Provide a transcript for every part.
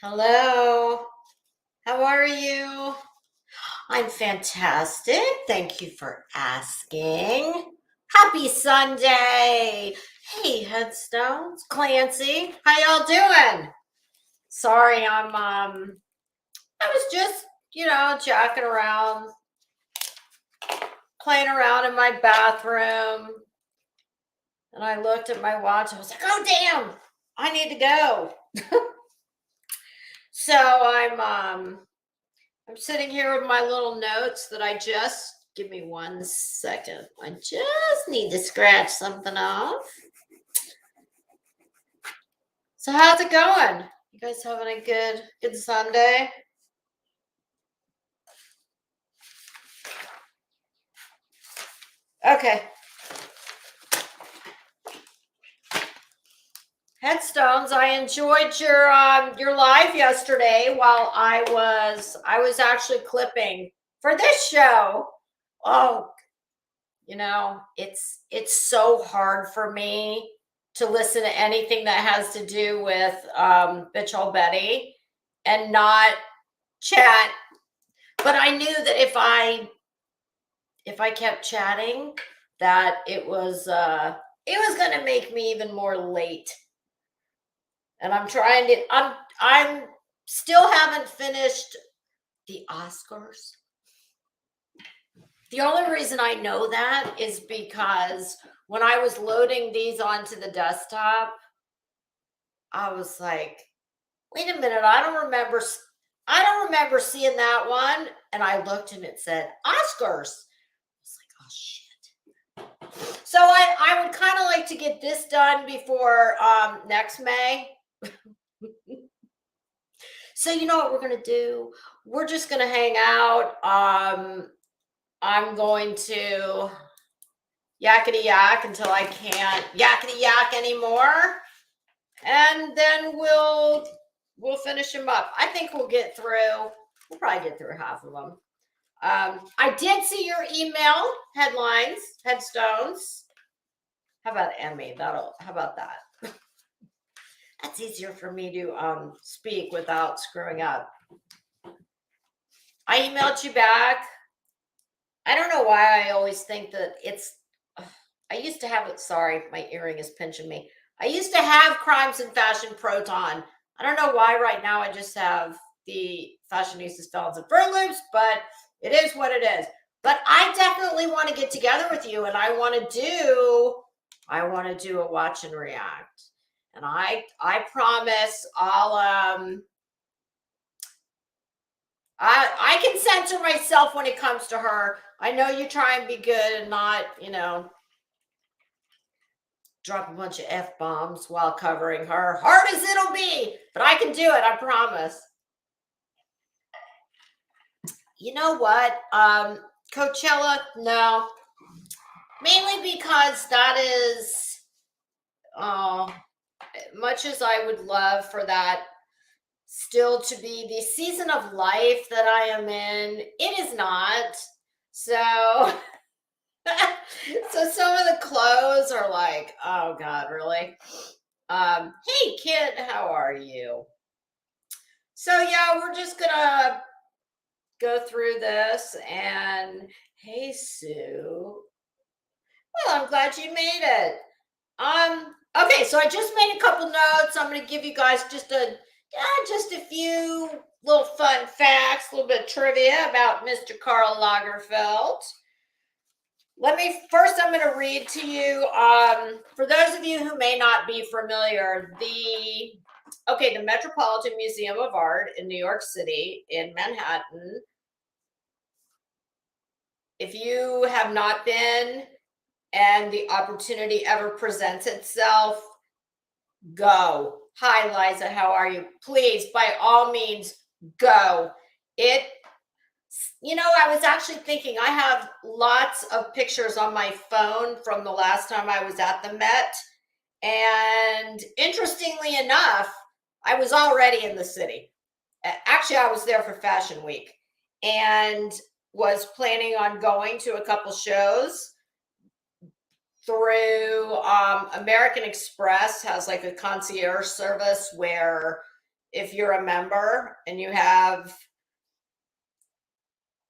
Hello, how are you? I'm fantastic. Thank you for asking. Happy Sunday. Hey, Headstones, Clancy, how y'all doing? Sorry, I was just, jacking around, playing around in my bathroom, and I looked at my watch. I was like, oh damn, I need to go. So I'm sitting here with my little notes that give me 1 second. I just need to scratch something off. So how's it going? You guys having a good Sunday? Okay. Headstones, I enjoyed your live yesterday while I was actually clipping for this show. Oh, it's so hard for me to listen to anything that has to do with Bitch Old Betty and not chat. But I knew that if I kept chatting, that it was going to make me even more late. And I'm still haven't finished the Oscars. The only reason I know that is because when I was loading these onto the desktop, I was like, wait a minute, I don't remember seeing that one. And I looked and it said Oscars. I was like, oh shit. So I would kind of like to get this done before next May. So you know what we're going to do? We're just going to hang out. I'm going to yakety yak until I can't yakety yak anymore. And then we'll finish them up. I think we'll probably get through half of them. I did see your email headlines, Headstones. How about Emmy? How about that? That's easier for me to speak without screwing up. I emailed you back. I don't know why I always think that I used to have it. Sorry, my earring is pinching me. I used to have Crimes and Fashion Proton. I don't know why right now I just have the Fashionistas, Felons, and Fur Loops, but it is what it is. But I definitely want to get together with you, and I want to do a watch and react. And I promise I can censor myself when it comes to her. I know you try and be good and not, drop a bunch of F-bombs while covering her. Hard as it'll be, but I can do it, I promise. You know what? Coachella, no. Mainly because that is, much as I would love for that still to be the season of life that I am in, it is not. So, so some of the clothes are like, oh God, really? Hey kid, how are you? So yeah, we're just gonna go through this and hey Sue. Well, I'm glad you made it. Okay, so I just made a couple notes. I'm gonna give you guys just a few little fun facts, a little bit of trivia about Mr. Karl Lagerfeld. I'm going to read to you. For those of you who may not be familiar, the Metropolitan Museum of Art in New York City in Manhattan. If you have not been and the opportunity ever presents itself, go. Hi, Liza. How are you? Please, by all means, go. I was actually thinking I have lots of pictures on my phone from the last time I was at the Met. And interestingly enough, I was already in the city. Actually, I was there for Fashion Week and was planning on going to a couple shows through American Express has like a concierge service where if you're a member and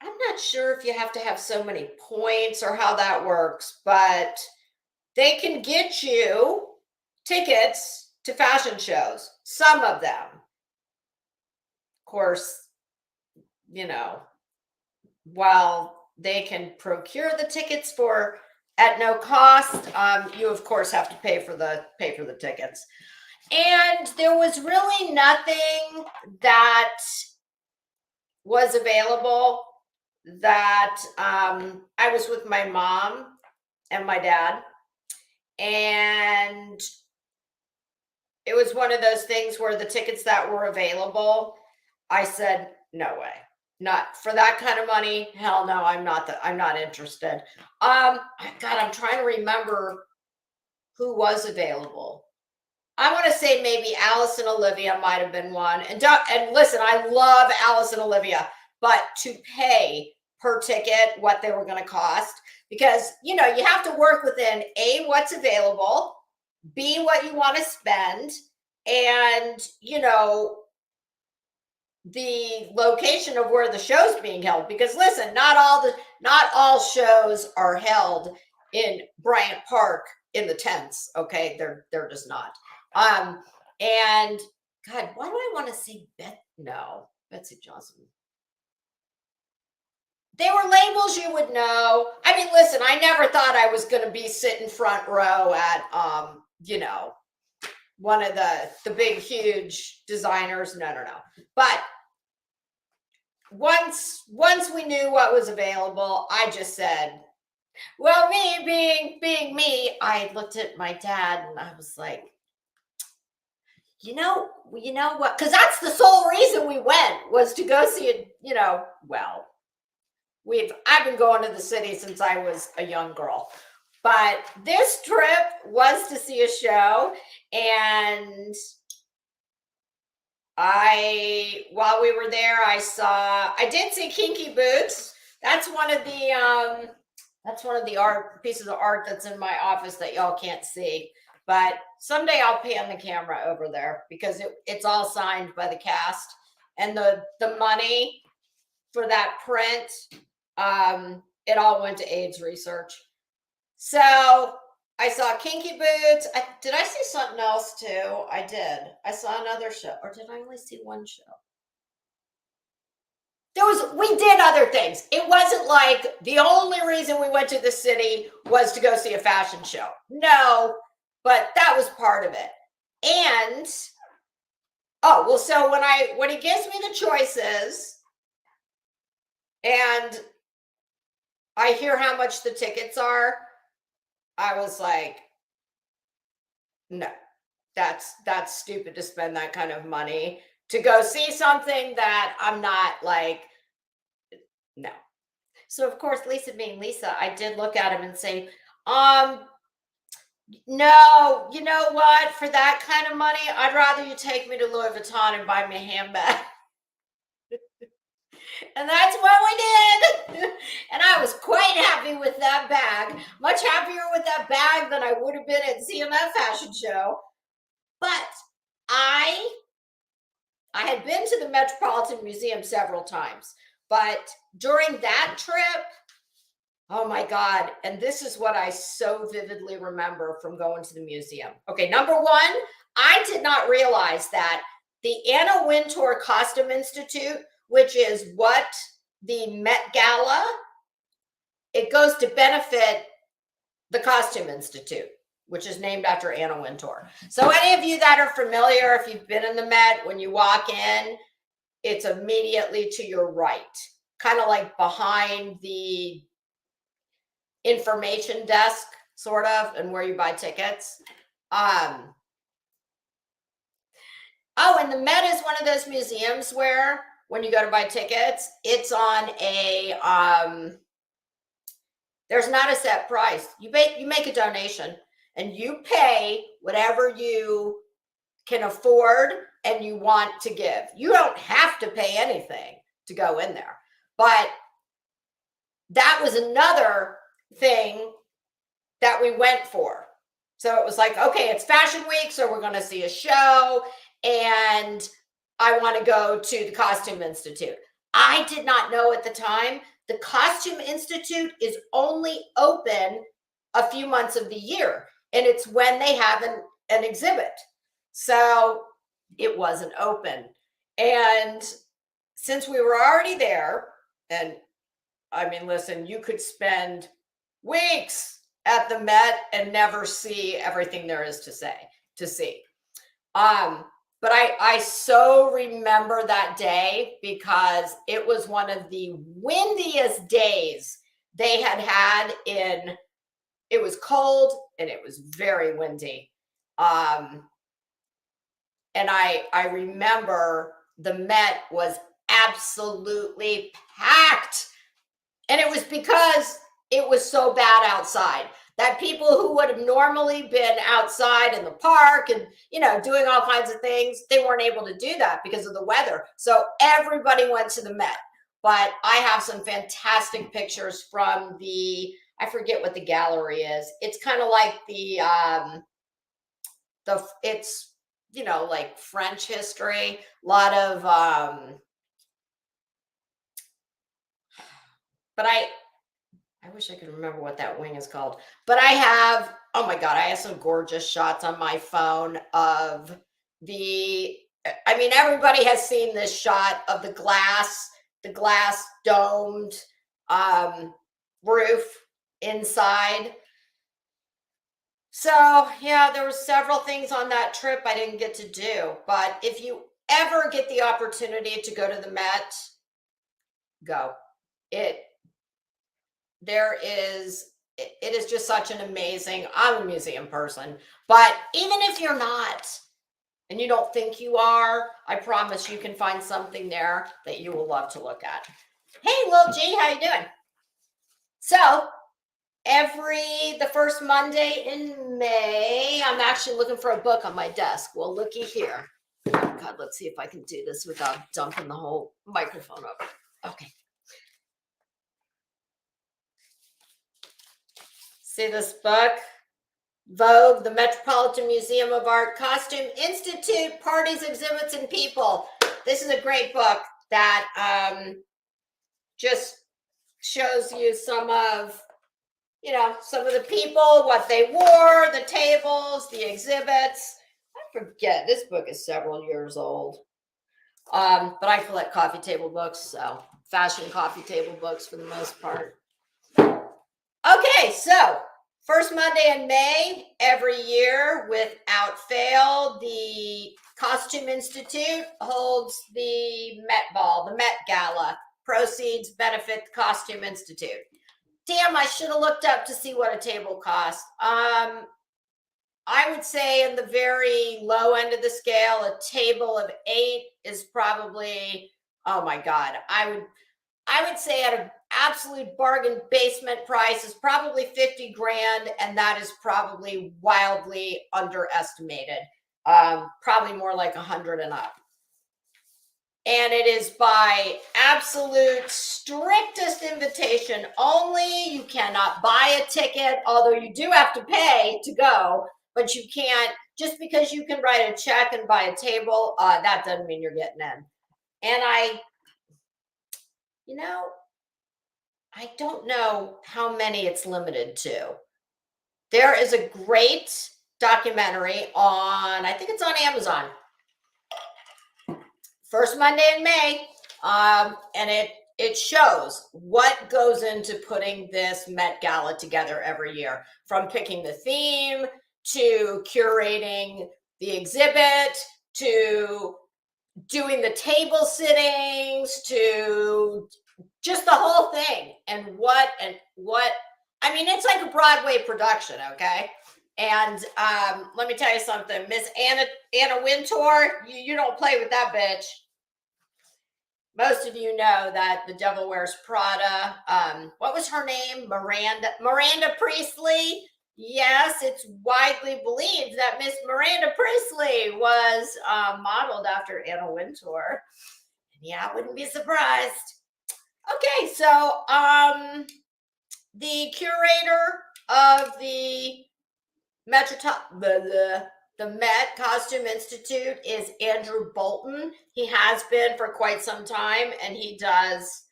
I'm not sure if you have to have so many points or how that works, but they can get you tickets to fashion shows, some of them. Of course, while they can procure the tickets for at no cost, you of course have to pay for the tickets. And there was really nothing that was available that I was with my mom and my dad, and it was one of those things where the tickets that were available, I said, no way, not for that kind of money. Hell no, I'm not interested. God, I'm trying to remember who was available. I want to say maybe Alice and Olivia might have been one. And listen, I love Alice and Olivia, but to pay per ticket what they were going to cost, because you have to work within A, what's available, B, what you want to spend, and the location of where the show's being held. Because listen, not all shows are held in Bryant Park in the tents. Okay, they're just not. And God, why do I want to see Betsy Johnson? They were labels you would know. I mean, listen, I never thought I was going to be sitting front row at, one of the big, huge designers. No. But once we knew what was available, I just said, well, me being me, I looked at my dad and I was like, you know what? Because that's the sole reason we went, was to go see it. I've been going to the city since I was a young girl, but this trip was to see a show. And while we were there, I did see Kinky Boots. That's one of the pieces of art that's in my office that y'all can't see. But someday I'll pan the camera over there because it's all signed by the cast, and the money for that print, it all went to AIDS research. So I saw Kinky Boots. Did I see something else too? I did. I saw another show, or did I only see one show? We did other things. It wasn't like the only reason we went to the city was to go see a fashion show. No, but that was part of it. And so when he gives me the choices and I hear how much the tickets are, I was like, no, that's stupid to spend that kind of money to go see something that I'm not like, no. So of course, Lisa being Lisa, I did look at him and say, no, you know what? For that kind of money, I'd rather you take me to Louis Vuitton and buy me a handbag. And that's what we did. And I was quite happy with that bag. Much happier with that bag than I would have been at seeing that fashion show. But I had been to the Metropolitan Museum several times, but during that trip, oh my God. And this is what I so vividly remember from going to the museum. Okay, number one, I did not realize that the Anna Wintour Costume Institute, which is what the Met Gala, it goes to benefit the Costume Institute, which is named after Anna Wintour. So any of you that are familiar, if you've been in the Met, when you walk in, it's immediately to your right, kind of like behind the information desk, sort of, and where you buy tickets. Oh, and the Met is one of those museums where when you go to buy tickets, it's on a there's not a set price. You make a donation and you pay whatever you can afford and you want to give. You don't have to pay anything to go in there. But that was another thing that we went for. So it was like, okay, it's Fashion Week, so we're going to see a show, and I want to go to the Costume Institute. I did not know at the time the Costume Institute is only open a few months of the year, and it's when they have an exhibit. So it wasn't open. And since we were already there, and I mean, listen, you could spend weeks at the Met and never see everything there is to see. But I so remember that day because it was one of the windiest days they had in, it was cold and it was very windy. And I remember the Met was absolutely packed. And it was because it was so bad outside that people who would have normally been outside in the park and, doing all kinds of things, they weren't able to do that because of the weather. So everybody went to the Met. But I have some fantastic pictures from I forget what the gallery is. It's kind of like it's, like French history, a lot of, but I wish I could remember what that wing is called. But oh my God, I have some gorgeous shots on my phone of everybody has seen this shot of the glass domed roof inside. So yeah, there were several things on that trip I didn't get to do. But if you ever get the opportunity to go to the Met, go. It is just such an amazing, I'm a museum person, but even if you're not, and you don't think you are, I promise you can find something there that you will love to look at. Hey, Lil G, how you doing? So the first Monday in May, I'm actually looking for a book on my desk. Well, looky here. Oh God, let's see if I can do this without dumping the whole microphone over. Okay. See this book? Vogue, the Metropolitan Museum of Art, Costume Institute, Parties, Exhibits, and People. This is a great book that just shows you some of the people, what they wore, the tables, the exhibits. I forget, this book is several years old. But I collect coffee table books, so fashion coffee table books for the most part. Okay, so first Monday in May every year, without fail, the Costume Institute holds the Met Ball, the Met Gala. Proceeds benefit the Costume Institute. Damn, I should have looked up to see what a table costs. I would say in the very low end of the scale, a table of 8 is probably, oh my God, I would say at an absolute bargain basement price is probably 50 grand, and that is probably wildly underestimated. Probably more like 100 and up. And it is by absolute strictest invitation only. You cannot buy a ticket, although you do have to pay to go, but you can't just because you can write a check and buy a table, that doesn't mean you're getting in. And you know, I don't know how many it's limited to. There is a great documentary on, I think it's on Amazon, first Monday in May, and it shows what goes into putting this Met Gala together every year, from picking the theme to curating the exhibit to doing the table sittings to just the whole thing. And what I mean, it's like a Broadway production, okay? And let me tell you something, Miss Anna Wintour, you don't play with that bitch. Most of you know that The Devil Wears Prada. What was her name? Miranda Priestley. Yes, it's widely believed that Miss Miranda Priestley was modeled after Anna Wintour. And yeah, I wouldn't be surprised. Okay, so the curator of the the Met Costume Institute is Andrew Bolton. He has been for quite some time, and he does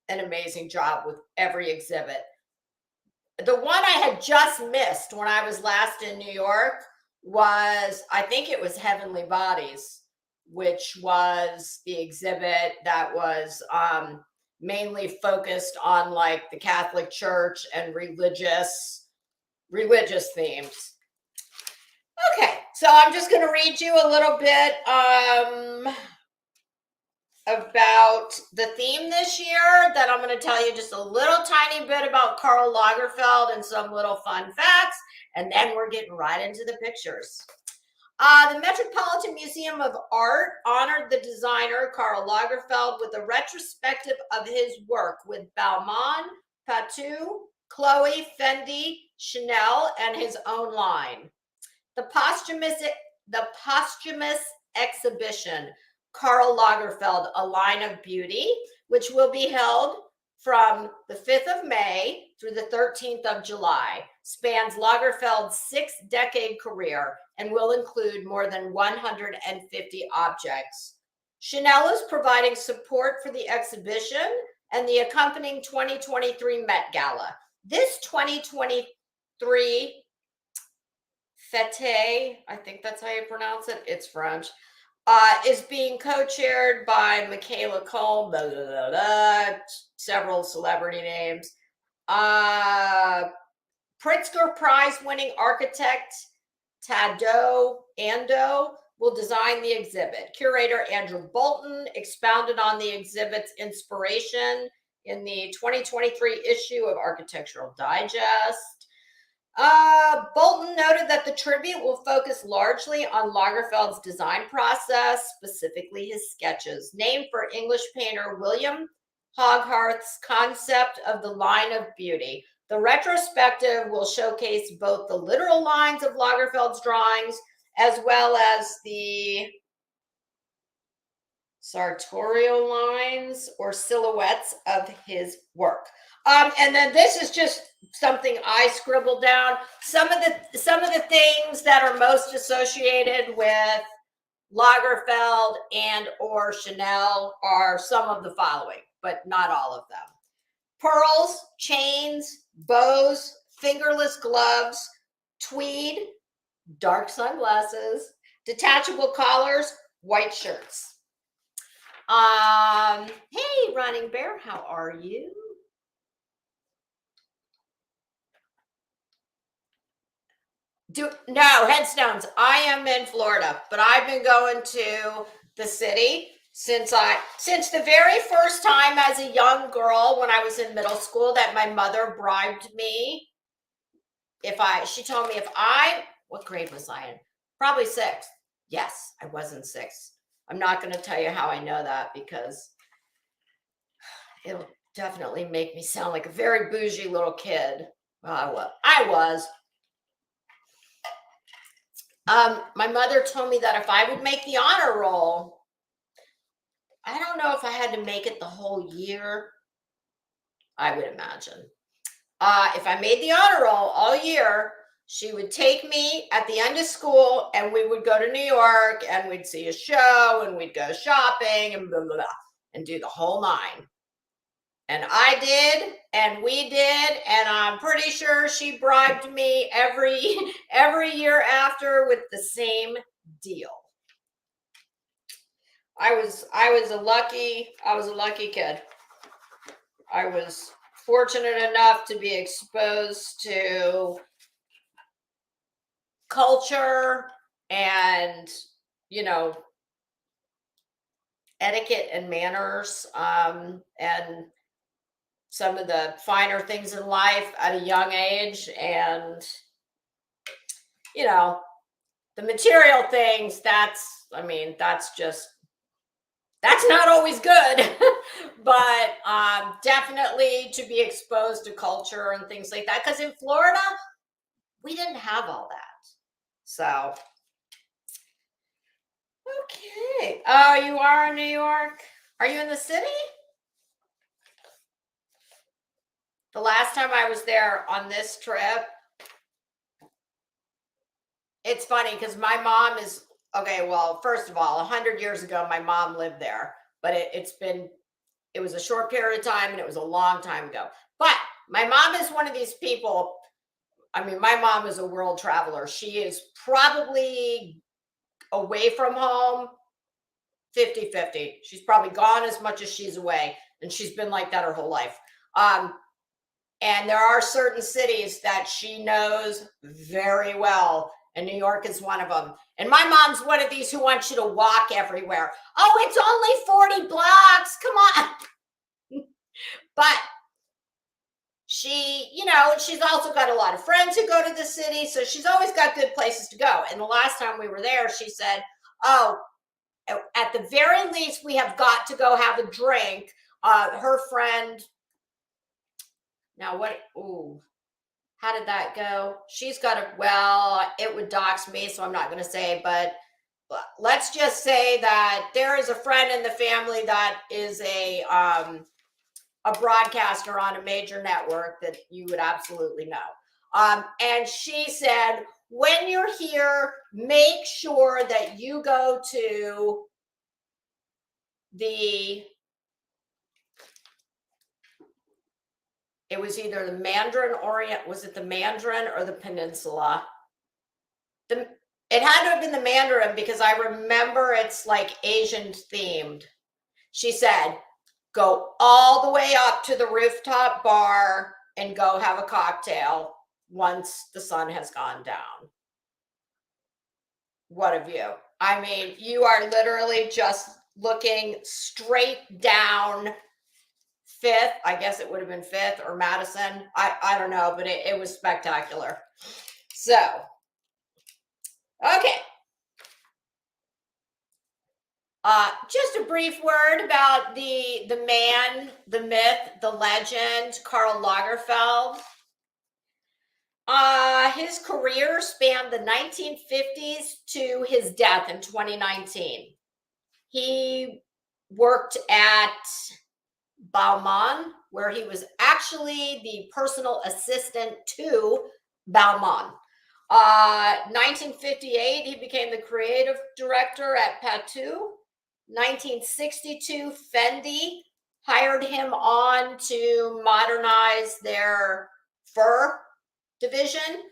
an amazing job with every exhibit. The one I had just missed when I was last in New York was, I think it was Heavenly Bodies, which was the exhibit that was mainly focused on like the Catholic Church and religious themes. Okay, so I'm just going to read you a little bit about the theme this year. Then I'm going to tell you just a little tiny bit about Karl Lagerfeld and some little fun facts. And then we're getting right into the pictures. The Metropolitan Museum of Art honored the designer Karl Lagerfeld with a retrospective of his work with Balmain, Patou, Chloe, Fendi, Chanel, and his own line. The posthumous exhibition, Karl Lagerfeld, A Line of Beauty, which will be held from the 5th of May through the 13th of July, spans Lagerfeld's 6-decade career and will include more than 150 objects. Chanel is providing support for the exhibition and the accompanying 2023 Met Gala. This 2023 Fete, I think that's how you pronounce it. It's French. Is being co-chaired by Michaela Cole, blah, blah, blah, blah, several celebrity names. Pritzker Prize-winning architect Tadao Ando will design the exhibit. Curator Andrew Bolton expounded on the exhibit's inspiration in the 2023 issue of Architectural Digest. Bolton noted that the tribute will focus largely on Lagerfeld's design process, specifically his sketches, named for English painter William Hogarth's concept of the line of beauty. The retrospective will showcase both the literal lines of Lagerfeld's drawings as well as the sartorial lines or silhouettes of his work. And then this is just something I scribbled down. Some of the things that are most associated with Lagerfeld and or Chanel are some of the following, but not all of them. Pearls, chains, bows, fingerless gloves, tweed, dark sunglasses, detachable collars, white shirts. Hey, Running Bear, how are you? No, headstones. I am in Florida, but I've been going to the city since the very first time as a young girl when I was in middle school that my mother bribed me. She told me what grade was I in? Probably 6th. Yes, I was in 6th. I'm not going to tell you how I know that because it'll definitely make me sound like a very bougie little kid. Well, I was. My mother told me that if I would make the honor roll, I don't know if I had to make it the whole year. I would imagine. If I made the honor roll all year, she would take me at the end of school and we would go to New York and we'd see a show and we'd go shopping and blah, blah, blah, and do the whole nine. And I did, and we did, and I'm pretty sure she bribed me every year after with the same deal. I was a lucky kid. I was fortunate enough to be exposed to culture and, you know, etiquette and manners, and some of the finer things in life at a young age. And, you know, the material things, that's not always good. But definitely to be exposed to culture and things like that, because in Florida we didn't have all that. So okay. Oh, you are in New York? Are you in the city? The last time I was there on this trip, it's funny because my mom is, okay, well, first of all, 100 years ago, my mom lived there, but it was a short period of time and it was a long time ago. But my mom is one of these people. I mean, my mom is a world traveler. She is probably away from home 50-50. She's probably gone as much as she's away, and she's been like that her whole life. And there are certain cities that she knows very well, and New York is one of them. And my mom's one of these who wants you to walk everywhere. Oh, it's only 40 blocks. Come on. But she, she's also got a lot of friends who go to the city, so she's always got good places to go. And the last time we were there, she said, oh, at the very least, we have got to go have a drink. Her friend, now what, ooh, how did that go? She's got it would dox me, so I'm not going to say, but let's just say that there is a friend in the family that is a broadcaster on a major network that you would absolutely know. And she said, when you're here, make sure that you go to it was either the Mandarin Orient, was it the Mandarin or the Peninsula? It had to have been the Mandarin because I remember it's like Asian themed. She said, go all the way up to the rooftop bar and go have a cocktail once the sun has gone down. What a view. I mean, you are literally just looking straight down Fifth. I guess it would have been Fifth or Madison. I don't know, but it was spectacular. So, okay. Just a brief word about the man, the myth, the legend, Karl Lagerfeld. His career spanned the 1950s to his death in 2019. He worked at Baumann, where he was actually the personal assistant to Baumann. 1958, he became the creative director at Patou. 1962, Fendi hired him on to modernize their fur division,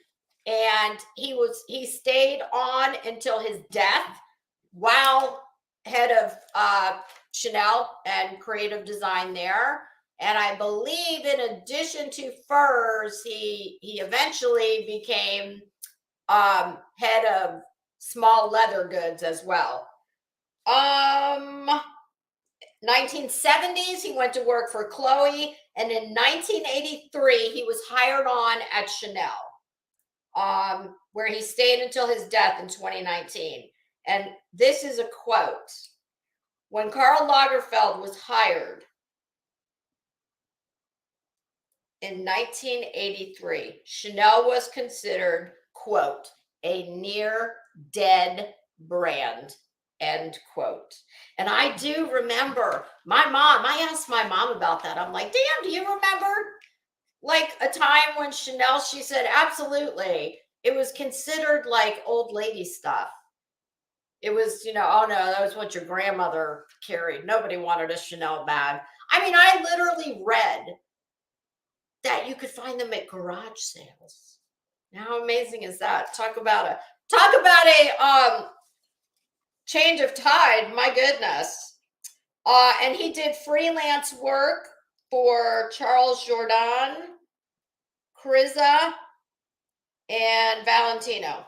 and he stayed on until his death while head of Chanel and creative design there. And I believe in addition to furs, he eventually became head of small leather goods as well. 1970s, he went to work for Chloe, and in 1983, he was hired on at Chanel, where he stayed until his death in 2019. And this is a quote. When Karl Lagerfeld was hired in 1983, Chanel was considered, quote, a near dead brand, end quote. And I do remember I asked my mom about that. I'm like, damn, do you remember like a time when Chanel, she said, absolutely. it was considered like old lady stuff. It was, oh no, that was what your grandmother carried. Nobody wanted a Chanel bag. I mean, I literally read that you could find them at garage sales. How amazing is that? Talk about a change of tide. My goodness. And he did freelance work for Charles Jourdan, Criza, and Valentino.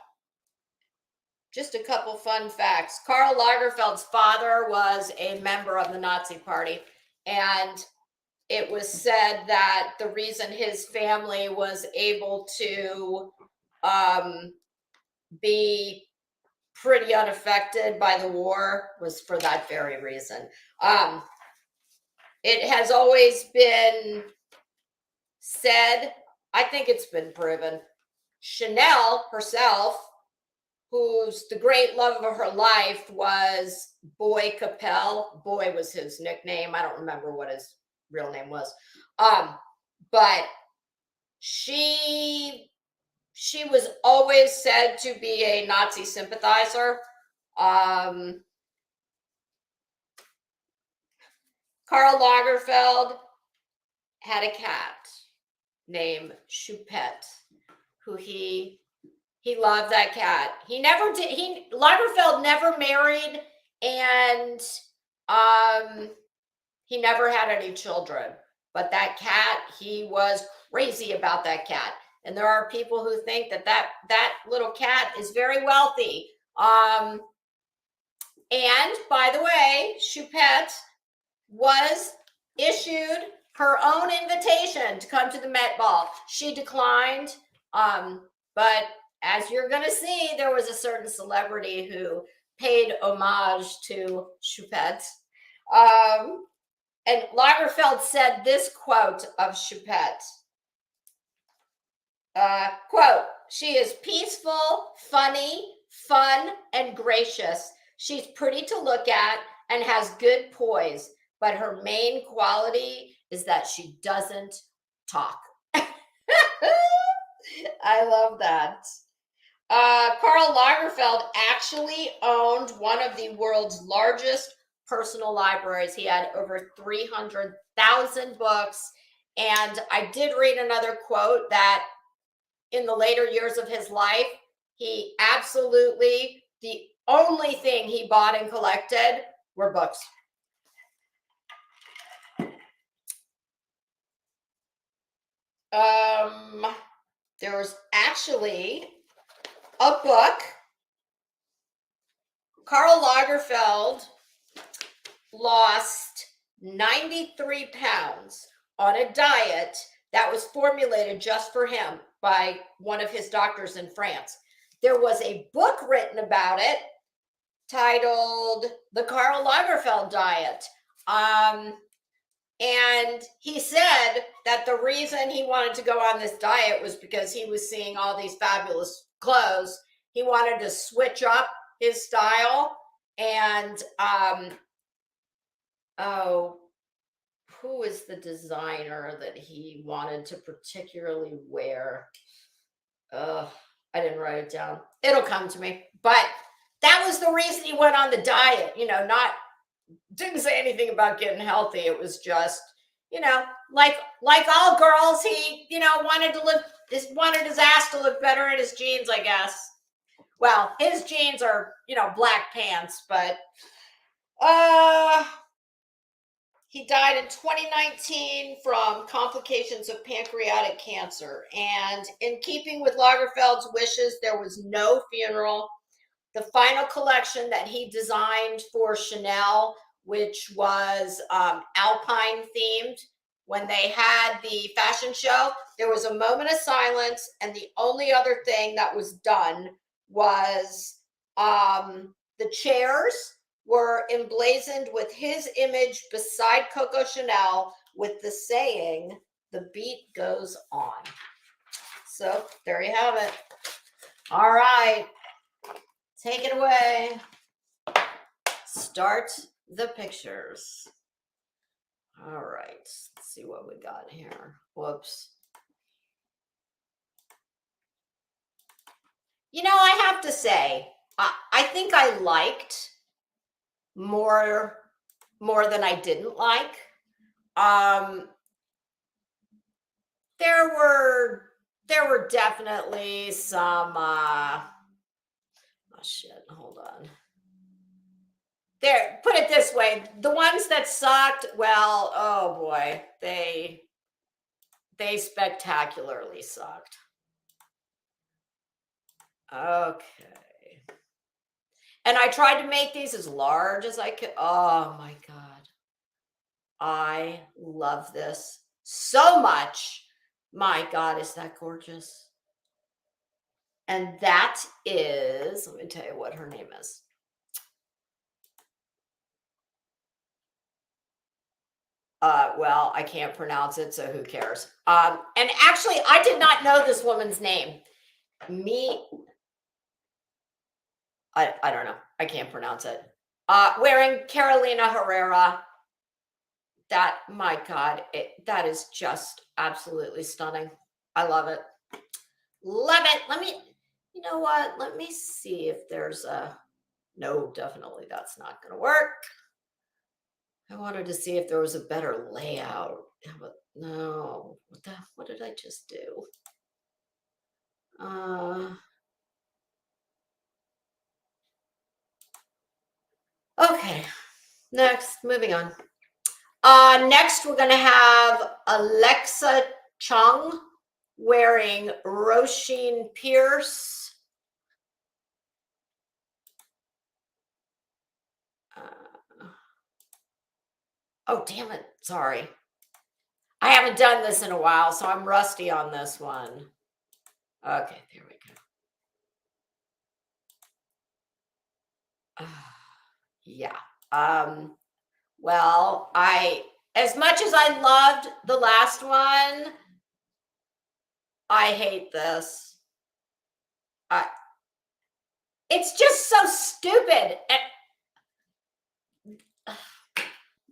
Just a couple fun facts. Karl Lagerfeld's father was a member of the Nazi Party, and it was said that the reason his family was able to be pretty unaffected by the war was for that very reason. It has always been said, I think it's been proven, Chanel herself, who's the great love of her life, was Boy Capel. Boy was his nickname. I don't remember what his real name was. But she was always said to be a Nazi sympathizer. Karl Lagerfeld had a cat named Choupette, who he loved that cat. Lagerfeld never married, and he never had any children. But that cat, he was crazy about that cat. And there are people who think that little cat is very wealthy. And by the way, Choupette was issued her own invitation to come to the Met Ball. She declined. But as you're going to see, there was a certain celebrity who paid homage to Choupette. And Lagerfeld said this quote of Choupette. Quote, "She is peaceful, funny, fun, and gracious. She's pretty to look at and has good poise, but her main quality is that she doesn't talk." I love that. Karl Lagerfeld actually owned one of the world's largest personal libraries. He had over 300,000 books. And I did read another quote that in the later years of his life, he absolutely, the only thing he bought and collected were books. There was actually a book. Karl Lagerfeld lost 93 pounds on a diet that was formulated just for him by one of his doctors in France. There was a book written about it titled The Karl Lagerfeld Diet. And he said that the reason he wanted to go on this diet was because he was seeing all these fabulous clothes. He wanted to switch up his style. And who is the designer that he wanted to particularly wear? I didn't write it down. It'll come to me. But that was the reason he went on the diet, didn't say anything about getting healthy. It was just, like all girls, he, wanted his ass to look better in his jeans, I guess. Well, his jeans are, black pants, but he died in 2019 from complications of pancreatic cancer. And in keeping with Lagerfeld's wishes, there was no funeral. The final collection that he designed for Chanel, which was Alpine themed, when they had the fashion show, there was a moment of silence. And the only other thing that was done was the chairs were emblazoned with his image beside Coco Chanel with the saying, "The beat goes on." So there you have it. All right. Take it away. Start the pictures. All right. Let's see what we got here. Whoops. I have to say, I think I liked more than I didn't like. Um, there were definitely some oh shit, hold on. There, put it this way, the ones that sucked, well, oh boy, they spectacularly sucked. Okay. And I tried to make these as large as I could. Oh my God. I love this so much. My God, is that gorgeous? And that is, let me tell you what her name is. Well, I can't pronounce it, so who cares? And actually, I did not know this woman's name. I don't know. I can't pronounce it. Wearing Carolina Herrera. That, my God, that is just absolutely stunning. I love it. Love it. Let me, you know what? Let me see if there's a, no, definitely that's not going to work. I wanted to see if there was a better layout. But no, what did I just do? Okay, next, moving on. Next, we're going to have Alexa Chung wearing Roisin Pierce. Oh, damn it. Sorry. I haven't done this in a while, so I'm rusty on this one. Okay, there we go. Yeah. Well, as much as I loved the last one, I hate this. It's just so stupid.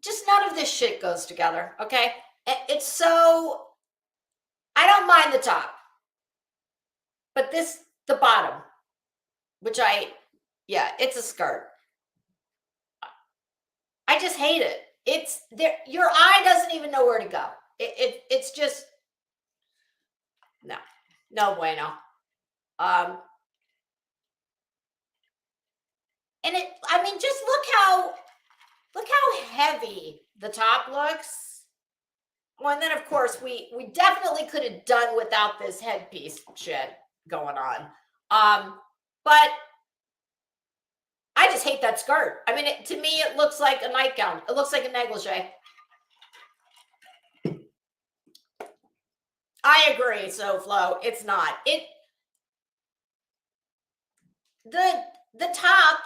Just none of this shit goes together, okay? It's so, I don't mind the top, but the bottom, which yeah, it's a skirt. I just hate it. It's there. Your eye doesn't even know where to go. It's just, no bueno. And I mean, just look how heavy the top looks. Well, and then of course we definitely could have done without this headpiece shit going on. But I just hate that skirt. I mean, to me, it looks like a nightgown. It looks like a negligee. I agree, So Flo. It's not. The top.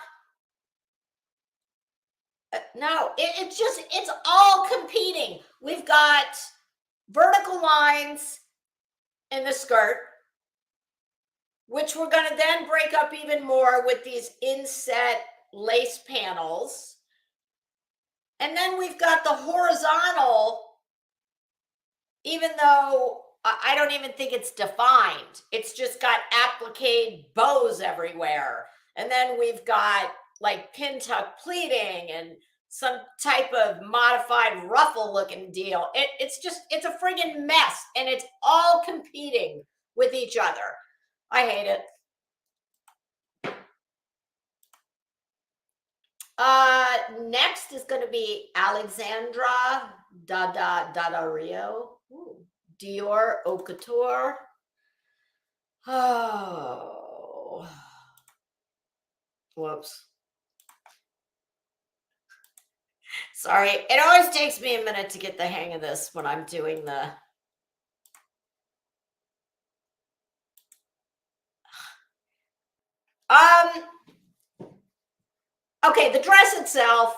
No, it's all competing. We've got vertical lines in the skirt, which we're going to then break up even more with these inset lace panels. And then we've got the horizontal, even though I don't even think it's defined. It's just got applique bows everywhere. And then we've got like pin tuck pleating and some type of modified ruffle looking deal. It's a friggin' mess, and it's all competing with each other. I hate it. Next is going to be Alexandra Daddario. Dior Haute Couture. Oh. Whoops. Sorry. It always takes me a minute to get the hang of this when I'm doing the... Okay, the dress itself,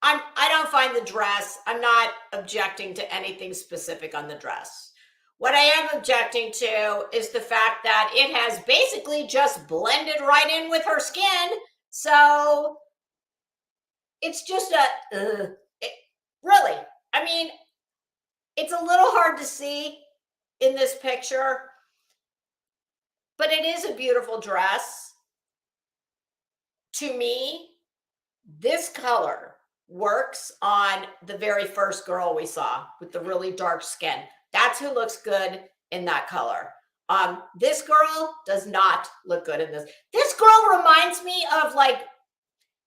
I don't find the dress, I'm not objecting to anything specific on the dress. What I am objecting to is the fact that it has basically just blended right in with her skin. So it's just really, I mean, it's a little hard to see in this picture, but it is a beautiful dress. To me, this color works on the very first girl we saw with the really dark skin. That's who looks good in that color. This girl does not look good in this. This girl reminds me of like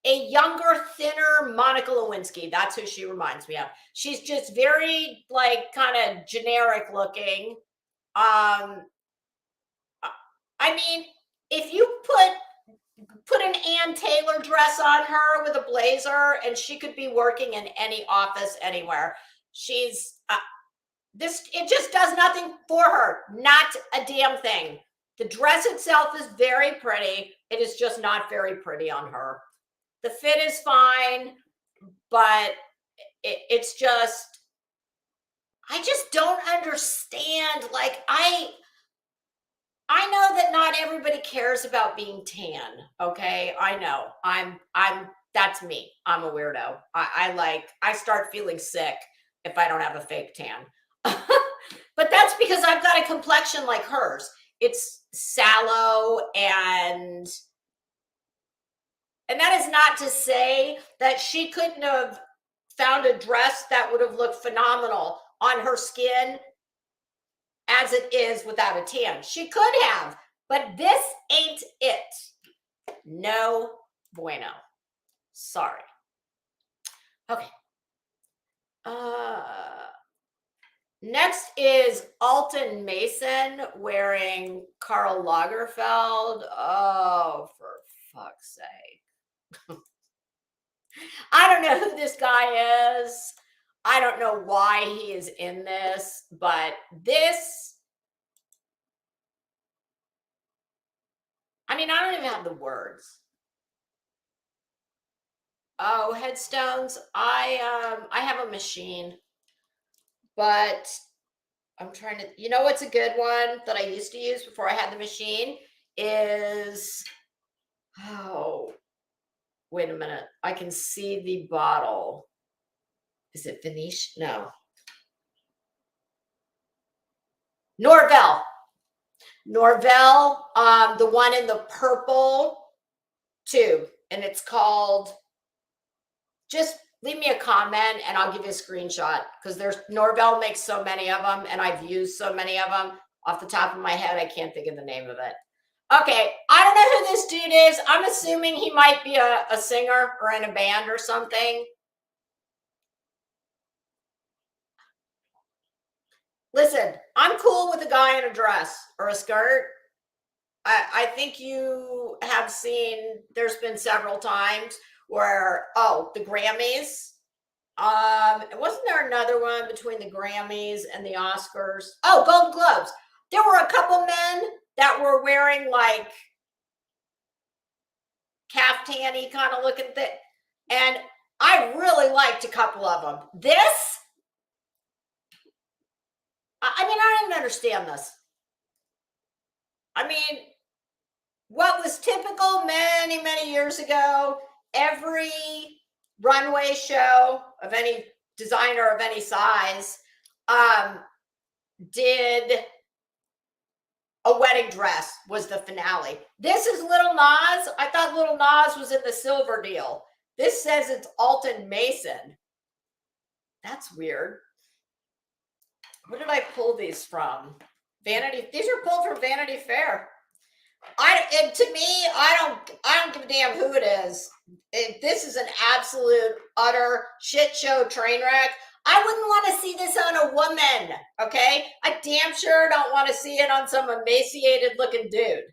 a younger, thinner Monica Lewinsky. That's who she reminds me of. She's just very like kind of generic looking. I mean, if you put an Ann Taylor dress on her with a blazer, and she could be working in any office anywhere. She's this. It just does nothing for her. Not a damn thing. The dress itself is very pretty. It is just not very pretty on her. The fit is fine, but it's just, I just don't understand. Like, I know that not everybody cares about being tan. Okay. I know that's me. I'm a weirdo. I start feeling sick if I don't have a fake tan. But that's because I've got a complexion like hers. It's sallow, and that is not to say that she couldn't have found a dress that would have looked phenomenal on her skin as it is without a tan. She could have, but this ain't it. No bueno. Sorry. Okay. Next is Alton Mason wearing Karl Lagerfeld. Oh, for fuck's sake. I don't know who this guy is. I don't know why he is in this, but this, I mean, I don't even have the words. Oh, headstones. I have a machine, but I'm trying to, you know what's a good one that I used to use before I had the machine is, oh, wait a minute. I can see the bottle. Is it Venetian? No. Norvell. Norvell, the one in the purple tube, and it's called, just leave me a comment and I'll give you a screenshot, because there's, Norvell makes so many of them and I've used so many of them. Off the top of my head, I can't think of the name of it. Okay, I don't know who this dude is. I'm assuming he might be a singer or in a band or something. Listen, I'm cool with a guy in a dress or a skirt. I think you have seen, there's been several times where, oh, the Grammys. Wasn't there another one between the Grammys and the Oscars? Oh, Golden Globes. There were a couple men that were wearing like caftan-y kind of looking thing, and I really liked a couple of them. This, I mean, I don't even understand this. I mean, what was typical many, many years ago, every runway show of any designer of any size did a wedding dress, was the finale. This is Little Nas. I thought Little Nas was in the silver deal. This says it's Alton Mason. That's weird. Where did I pull these from? Vanity. These are pulled from Vanity Fair. To me, I don't give a damn who it is. This is an absolute utter shit show train wreck. I wouldn't want to see this on a woman, okay? I damn sure don't want to see it on some emaciated looking dude.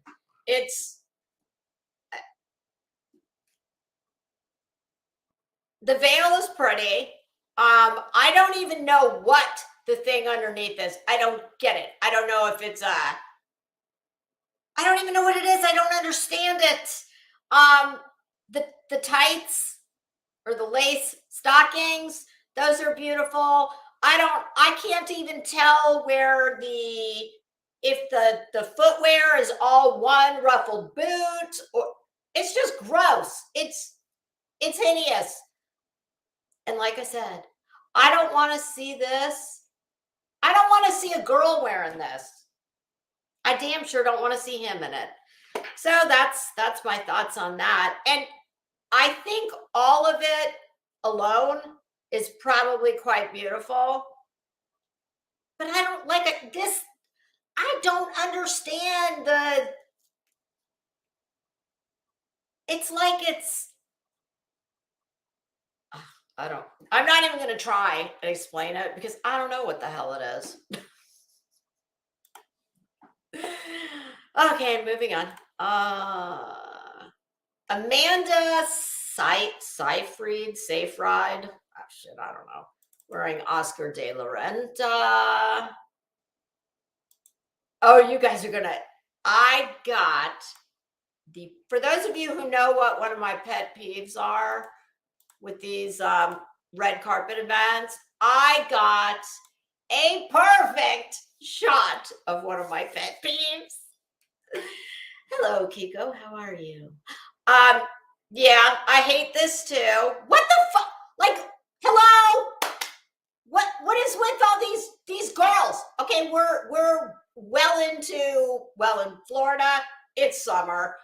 The veil is pretty. I don't even know what the thing underneath is. I don't get it. I don't know if it's I don't even know what it is. I don't understand it. The tights or the lace stockings, those are beautiful. I can't even tell where if the footwear is all one ruffled boot, or it's just gross. It's hideous. And like I said, I don't want to see this. I don't want to see a girl wearing this. I damn sure don't want to see him in it. So that's my thoughts on that. And I think all of it alone is probably quite beautiful. But I don't like this. I don't understand it's like I'm not even going to try and explain it because I don't know what the hell it is. Okay, moving on. Amanda Seyfried, oh shit, I don't know. Wearing Oscar de la Renta. Oh, you guys are gonna. I got for those of you who know what one of my pet peeves are with these red carpet events, I got a perfect shot of one of my pet peeves. Hello, Kiko. How are you? Yeah, I hate this too. What the fuck? Like, hello? What is with all these girls? Okay, we're in Florida. It's summer.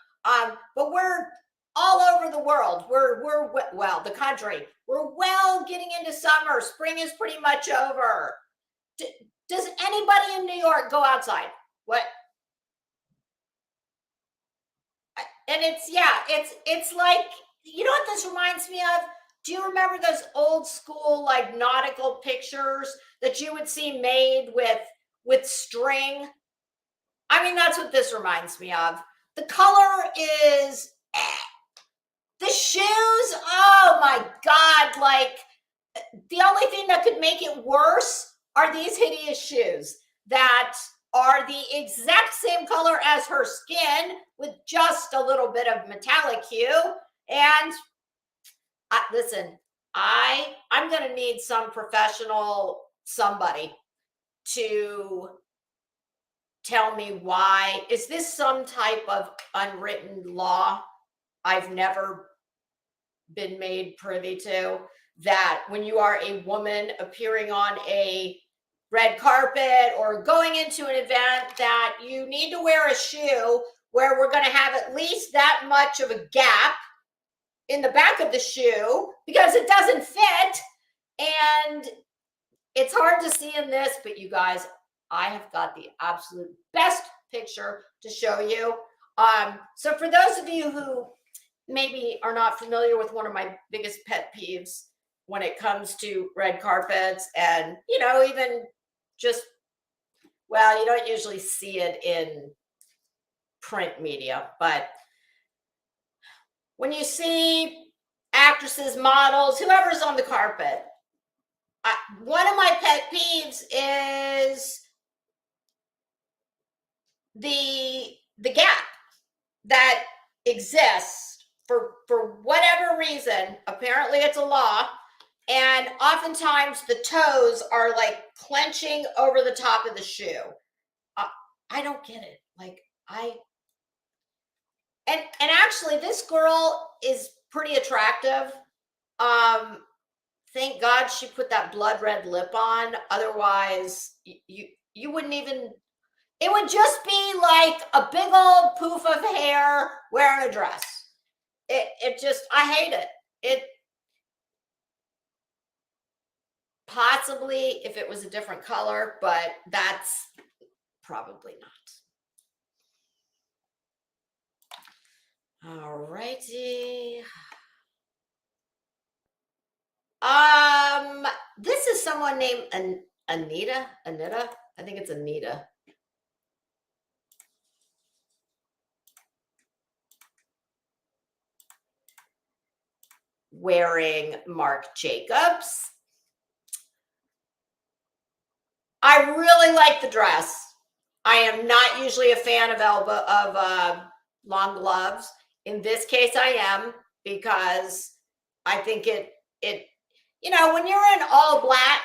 But we're all over the world. We're the country. We're getting into summer. Spring is pretty much over. Does anybody in New York go outside? What? And it's like, you know what this reminds me of? Do you remember those old school like nautical pictures that you would see made with string? I mean, that's what this reminds me of. The color is the shoes. Oh my God. Like, the only thing that could make it worse are these hideous shoes that are the exact same color as her skin with just a little bit of metallic hue. And listen, I'm going to need some professional somebody to tell me why. Is this some type of unwritten law I've never been made privy to, that when you are a woman appearing on a red carpet or going into an event that you need to wear a shoe where we're going to have at least that much of a gap in the back of the shoe because it doesn't fit? And it's hard to see in this, but you guys, I have got the absolute best picture to show you. So for those of you who maybe are not familiar with one of my biggest pet peeves when it comes to red carpets, and even just, well, you don't usually see it in print media, but when you see actresses, models, whoever's on the carpet, one of my pet peeves is the gap that exists for whatever reason. Apparently it's a law, and oftentimes the toes are like clenching over the top of the shoe. I don't get it. Like, and actually this girl is pretty attractive. Thank God she put that blood red lip on. Otherwise, you wouldn't even. It would just be like a big old poof of hair wearing a dress. It just, I hate it. It possibly if it was a different color, but that's probably not. All righty. This is someone named Anita. I think it's Anita. Wearing Marc Jacobs. I really like the dress. I am not usually a fan of long gloves. In this case, I am, because I think it when you're in all black,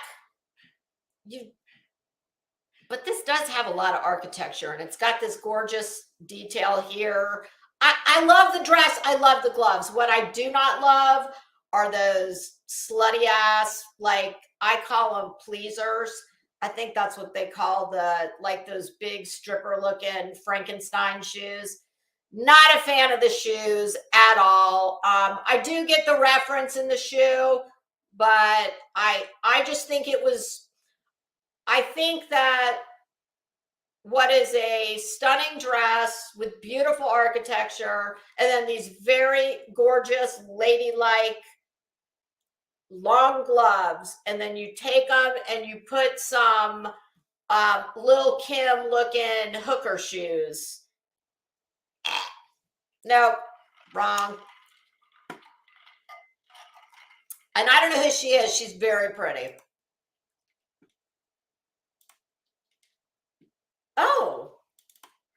but this does have a lot of architecture, and it's got this gorgeous detail here. I love the dress. I love the gloves. What I do not love are those slutty ass, like I call them pleasers. I think that's what they call like those big stripper looking Frankenstein shoes. Not a fan of the shoes at all. I do get the reference in the shoe, but I just think it was, I think that what is a stunning dress with beautiful architecture and then these very gorgeous ladylike long gloves, and then you take them and you put some Lil Kim looking hooker shoes. Nope, wrong. And I don't know who she is. She's very pretty. Oh,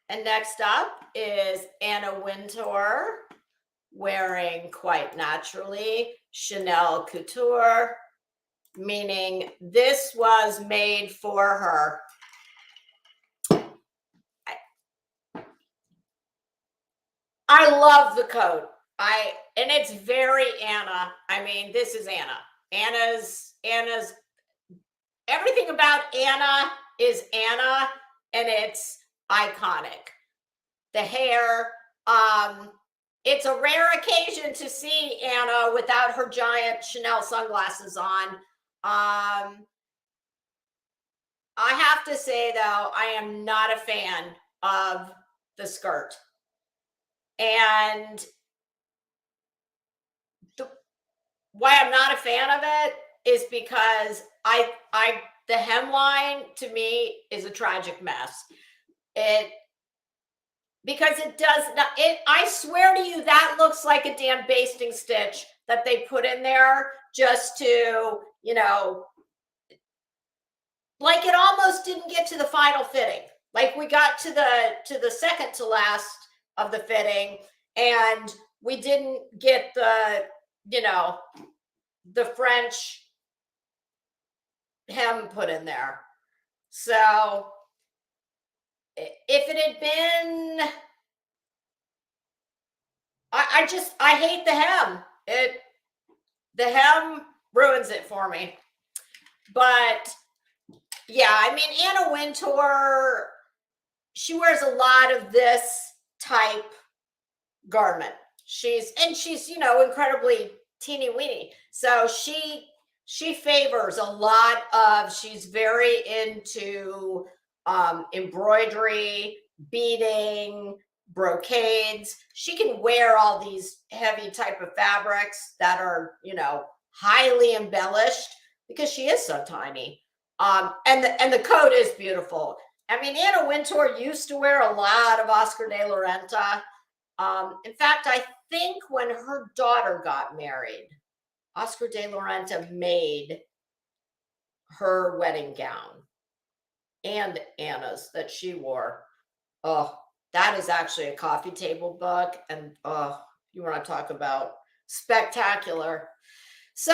and next up is Anna Wintour wearing quite naturally Chanel Couture, meaning this was made for her. I love the coat. And it's very Anna. I mean, this is Anna. Anna's everything about Anna is Anna, and it's iconic. The hair, it's a rare occasion to see Anna without her giant Chanel sunglasses on. I have to say though, I am not a fan of the skirt. And why I'm not a fan of it is because the hemline to me is a tragic mess. Because it does not, I swear to you, that looks like a damn basting stitch that they put in there just to, like it almost didn't get to the final fitting. Like we got to the second to last of the fitting and we didn't get the French hem put in there. So if it had been, I hate the hem. The hem ruins it for me. But yeah, I mean, Anna Wintour, she wears a lot of this type garment. She's incredibly teeny weeny. So she favors a lot of, she's very into embroidery, beading, brocades. She can wear all these heavy type of fabrics that are, highly embellished because she is so tiny. And the coat is beautiful. I mean, Anna Wintour used to wear a lot of Oscar de la Renta. In fact, I think when her daughter got married, Oscar de la Renta made her wedding gown and Anna's that she wore. Oh, that is actually a coffee table book. And you want to talk about spectacular. So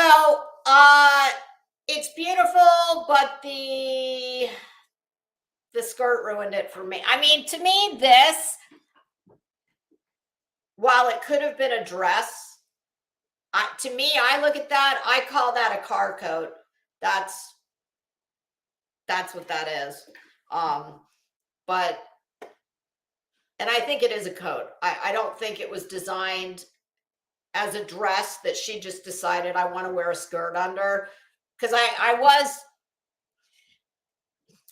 it's beautiful, but the skirt ruined it for me. I mean, to me, this, while it could have been a dress, to me, I look at that, I call that a car coat. That's what that is. But, and I think it is a coat. I don't think it was designed as a dress that she just decided I want to wear a skirt under. Because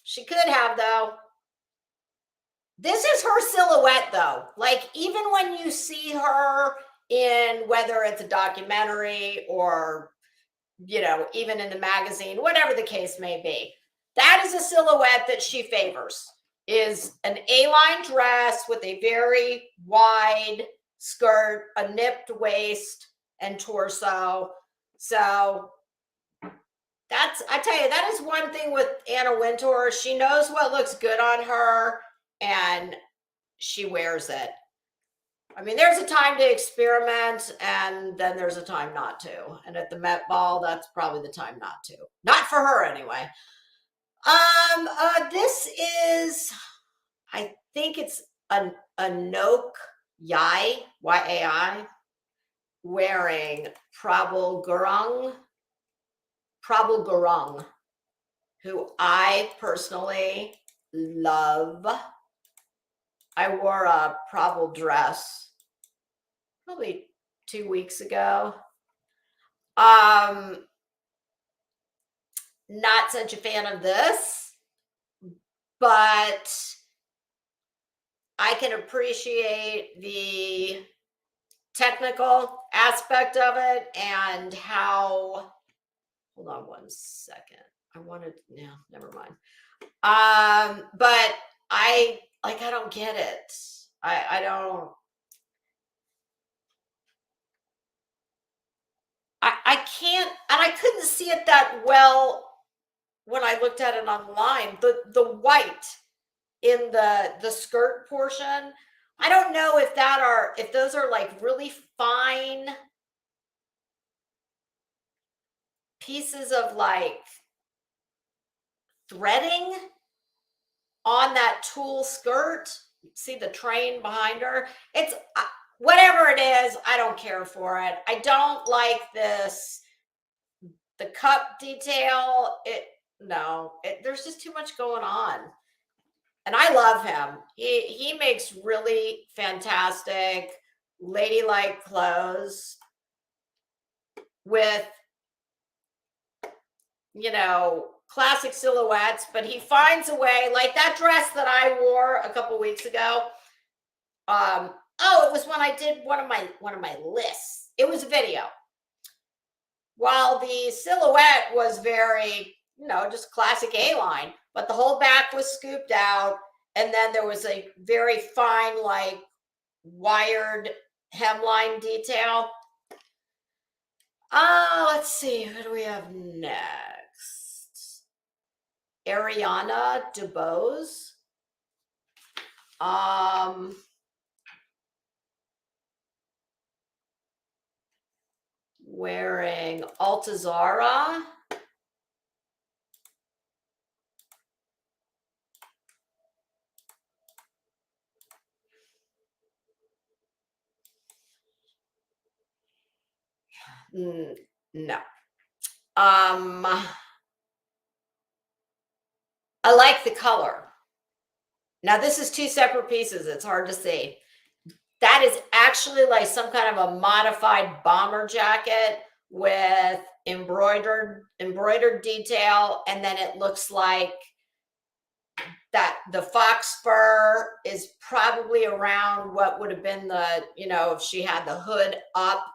she could have though. This is her silhouette though. Like even when you see her in, whether it's a documentary or, even in the magazine, whatever the case may be, that is a silhouette that she favors, is an A-line dress with a very wide skirt, a nipped waist and torso. So I tell you, that is one thing with Anna Wintour. She knows what looks good on her and she wears it. I mean, there's a time to experiment and then there's a time not to. And at the Met Ball, that's probably the time not to. Not for her anyway. This is, I think it's a Anouk Yai, Y-A-I, wearing Prabal Gurung. who I personally love. I wore a Prabal dress probably 2 weeks ago. Not such a fan of this, but I can appreciate the technical aspect of it and how, hold on one second. I wanted, no, never mind. But I don't get it. I don't, I can't, and I couldn't see it that well when I looked at it online. The white in the skirt portion, I don't know if those are like really fine pieces of like threading on that tulle skirt. See the train behind her? It's whatever it is, I don't care for it. I don't like this, the cup detail. There's just too much going on. And I love him. He makes really fantastic ladylike clothes with, classic silhouettes, but he finds a way, like that dress that I wore a couple weeks ago. It was when I did one of my lists. It was a video. While the silhouette was very, just classic A-line, but the whole back was scooped out, and then there was a very fine, like wired hemline detail. Let's see, who do we have next? Ariana DeBose. Wearing Altazara. No. I like the color. Now, this is two separate pieces. It's hard to see. That is actually like some kind of a modified bomber jacket with embroidered detail, and then it looks like that the fox fur is probably around what would have been the, if she had the hood up.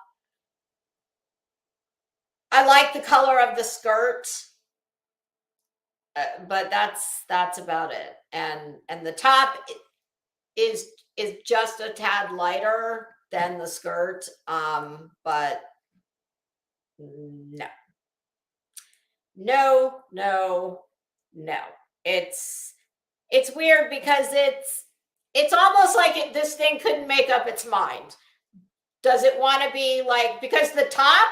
I like the color of the skirt, but that's about it. And the top is just a tad lighter than the skirt, but no. It's weird because it's almost like this thing couldn't make up its mind. Does it want to be like, because the top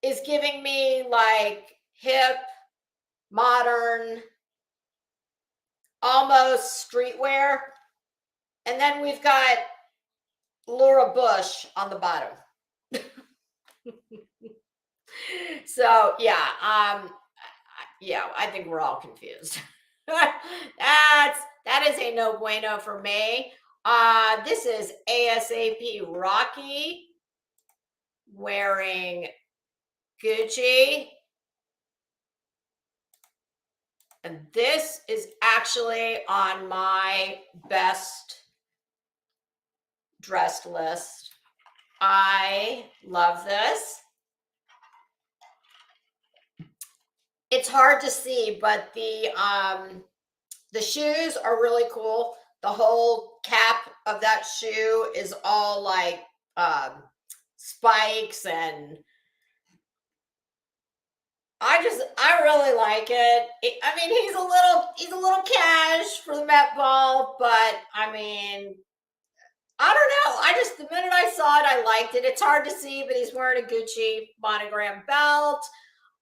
is giving me like hip, modern, almost streetwear, and then we've got Laura Bush on the bottom. So yeah, I think we're all confused. That is a no bueno for me. This is ASAP Rocky wearing Gucci. And this is actually on my best dressed list. I love this. It's hard to see, but the shoes are really cool. The whole cap of that shoe is all like spikes, and I really like it. I mean, he's a little cash for the Met Ball, but I mean, I don't know. The minute I saw it, I liked it. It's hard to see, but he's wearing a Gucci monogram belt.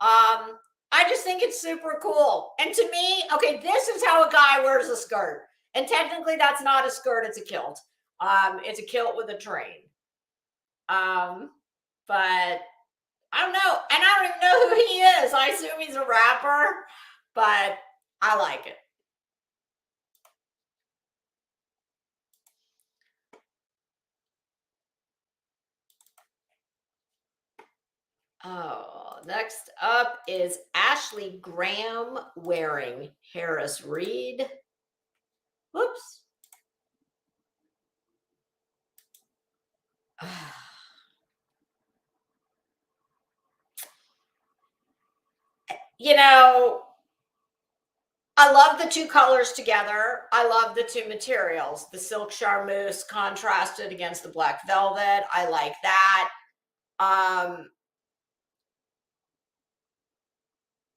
I just think it's super cool. And to me, okay, this is how a guy wears a skirt. And technically that's not a skirt, it's a kilt. It's a kilt with a train. But I don't know. And I don't even know who he is. I assume he's a rapper, but I like it. Oh, next up is Ashley Graham wearing Harris Reed. Whoops. You know, I love the two colors together. I love the two materials. The silk charmeuse contrasted against the black velvet. I like that.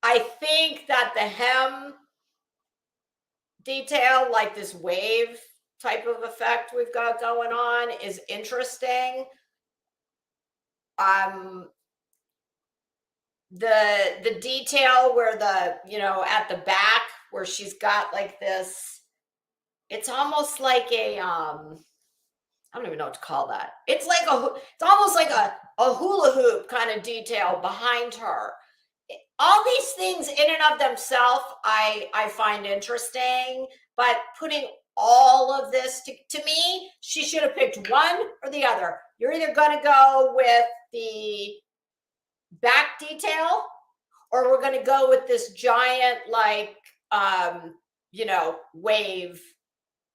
I think that the hem detail, like this wave type of effect we've got going on, is interesting. The detail where the, at the back where she's got like this, it's almost like a I don't even know what to call that. It's almost like a hula hoop kind of detail behind her. All these things in and of themselves I find interesting, but putting all of this to me, she should have picked one or the other. You're either going to go with the back detail, or we're going to go with this giant wave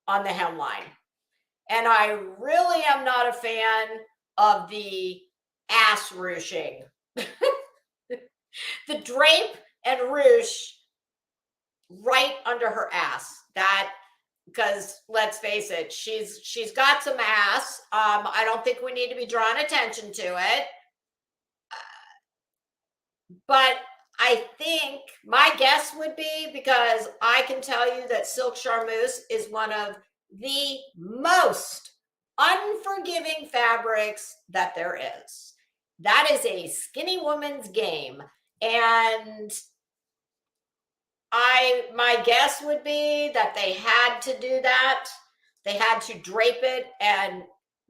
on the hemline. And I really am not a fan of the ass ruching. The drape and ruche right under her ass. That, because let's face it, she's got some ass. I don't think we need to be drawing attention to it. But I think my guess would be, because I can tell you that silk charmeuse is one of the most unforgiving fabrics that there is. That is a skinny woman's game. And my guess would be that they had to do that. They had to drape it and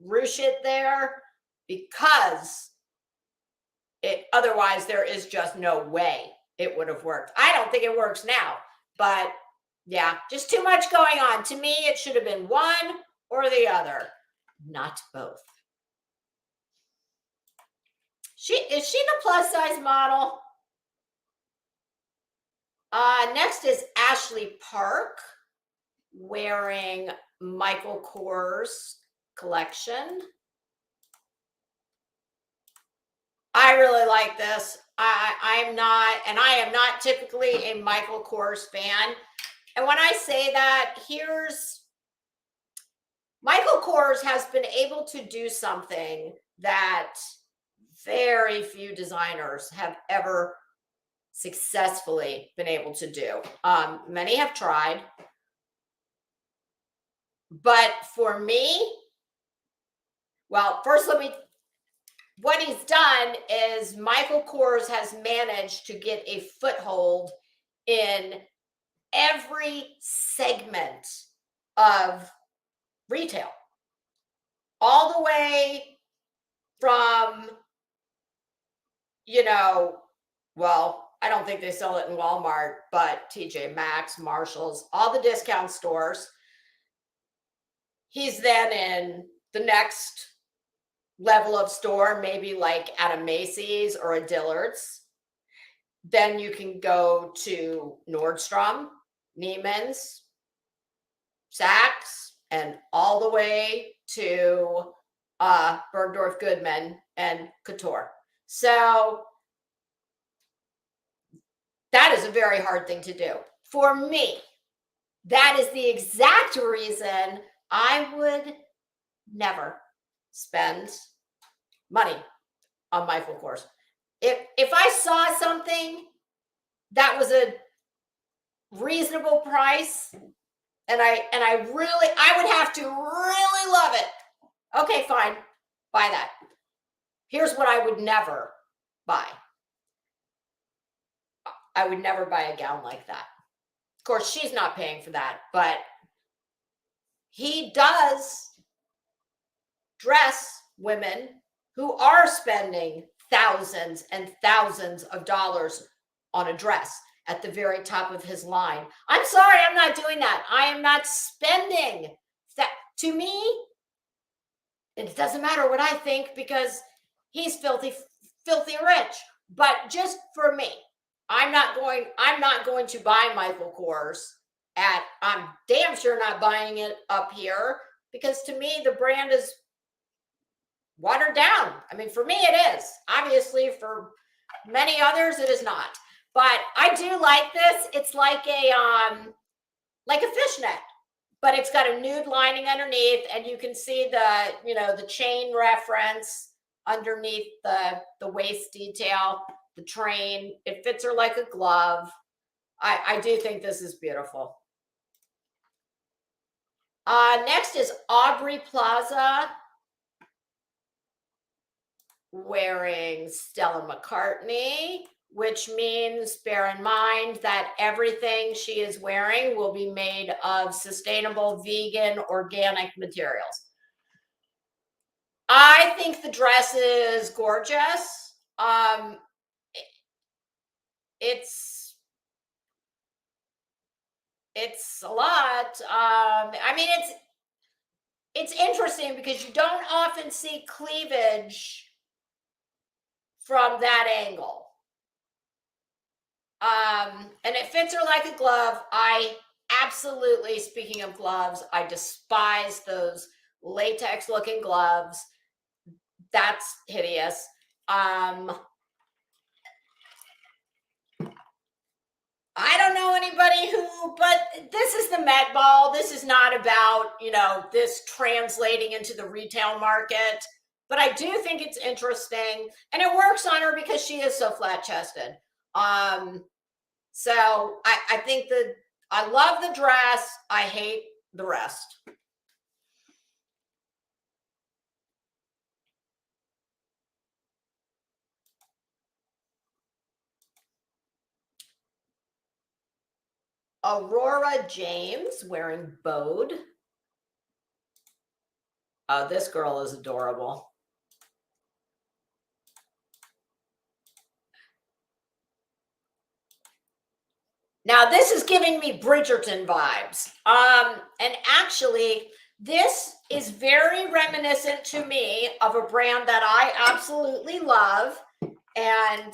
ruche it there, because otherwise there is just no way it would have worked. I don't think it works now, but yeah, just too much going on. To me, it should have been one or the other, not both. Is she the plus size model? Next is Ashley Park wearing Michael Kors collection. I really like this. I am not typically a Michael Kors fan. And when I say that, Michael Kors has been able to do something that very few designers have ever successfully been able to do. Many have tried, but for me, well, first what he's done is Michael Kors has managed to get a foothold in every segment of retail, all the way from, well, I don't think they sell it in Walmart, but TJ Maxx, Marshalls, all the discount stores. He's then in the next level of store, maybe like at a Macy's or a Dillard's. Then you can go to Nordstrom, Neiman's, Saks, and all the way to Bergdorf Goodman and Couture. So that is a very hard thing to do. For me, that is the exact reason I would never spend money on Michael Kors. If I saw something that was a reasonable price, and I would have to really love it. Okay, fine, buy that. Here's what I would never buy. I would never buy a gown like that. Of course, she's not paying for that, but he does dress women who are spending thousands and thousands of dollars on a dress at the very top of his line. I'm sorry, I'm not doing that. I am not spending that. To me, it doesn't matter what I think because he's filthy, filthy rich. But just for me, I'm not going to buy Michael Kors at, I'm damn sure not buying it up here because to me the brand is watered down. I mean, for me it is. Obviously for many others it is not. But I do like this. It's like a fishnet, but it's got a nude lining underneath, and you can see the chain reference underneath the waist detail, the train. It fits her like a glove. I do think this is beautiful. Next is Aubrey Plaza wearing Stella McCartney, which means bear in mind that everything she is wearing will be made of sustainable, vegan, organic materials. I think the dress is gorgeous. It's a lot. I mean, it's interesting because you don't often see cleavage from that angle. And it fits her like a glove. I absolutely, speaking of gloves, I despise those latex looking gloves. That's hideous. I don't know anybody but this is the Met Ball. This is not about, this translating into the retail market. But I do think it's interesting. And it works on her because she is so flat chested. So I think that I love the dress. I hate the rest. Aurora James wearing Bode. Oh, this girl is adorable. Now, this is giving me Bridgerton vibes. And actually, this is very reminiscent to me of a brand that I absolutely love and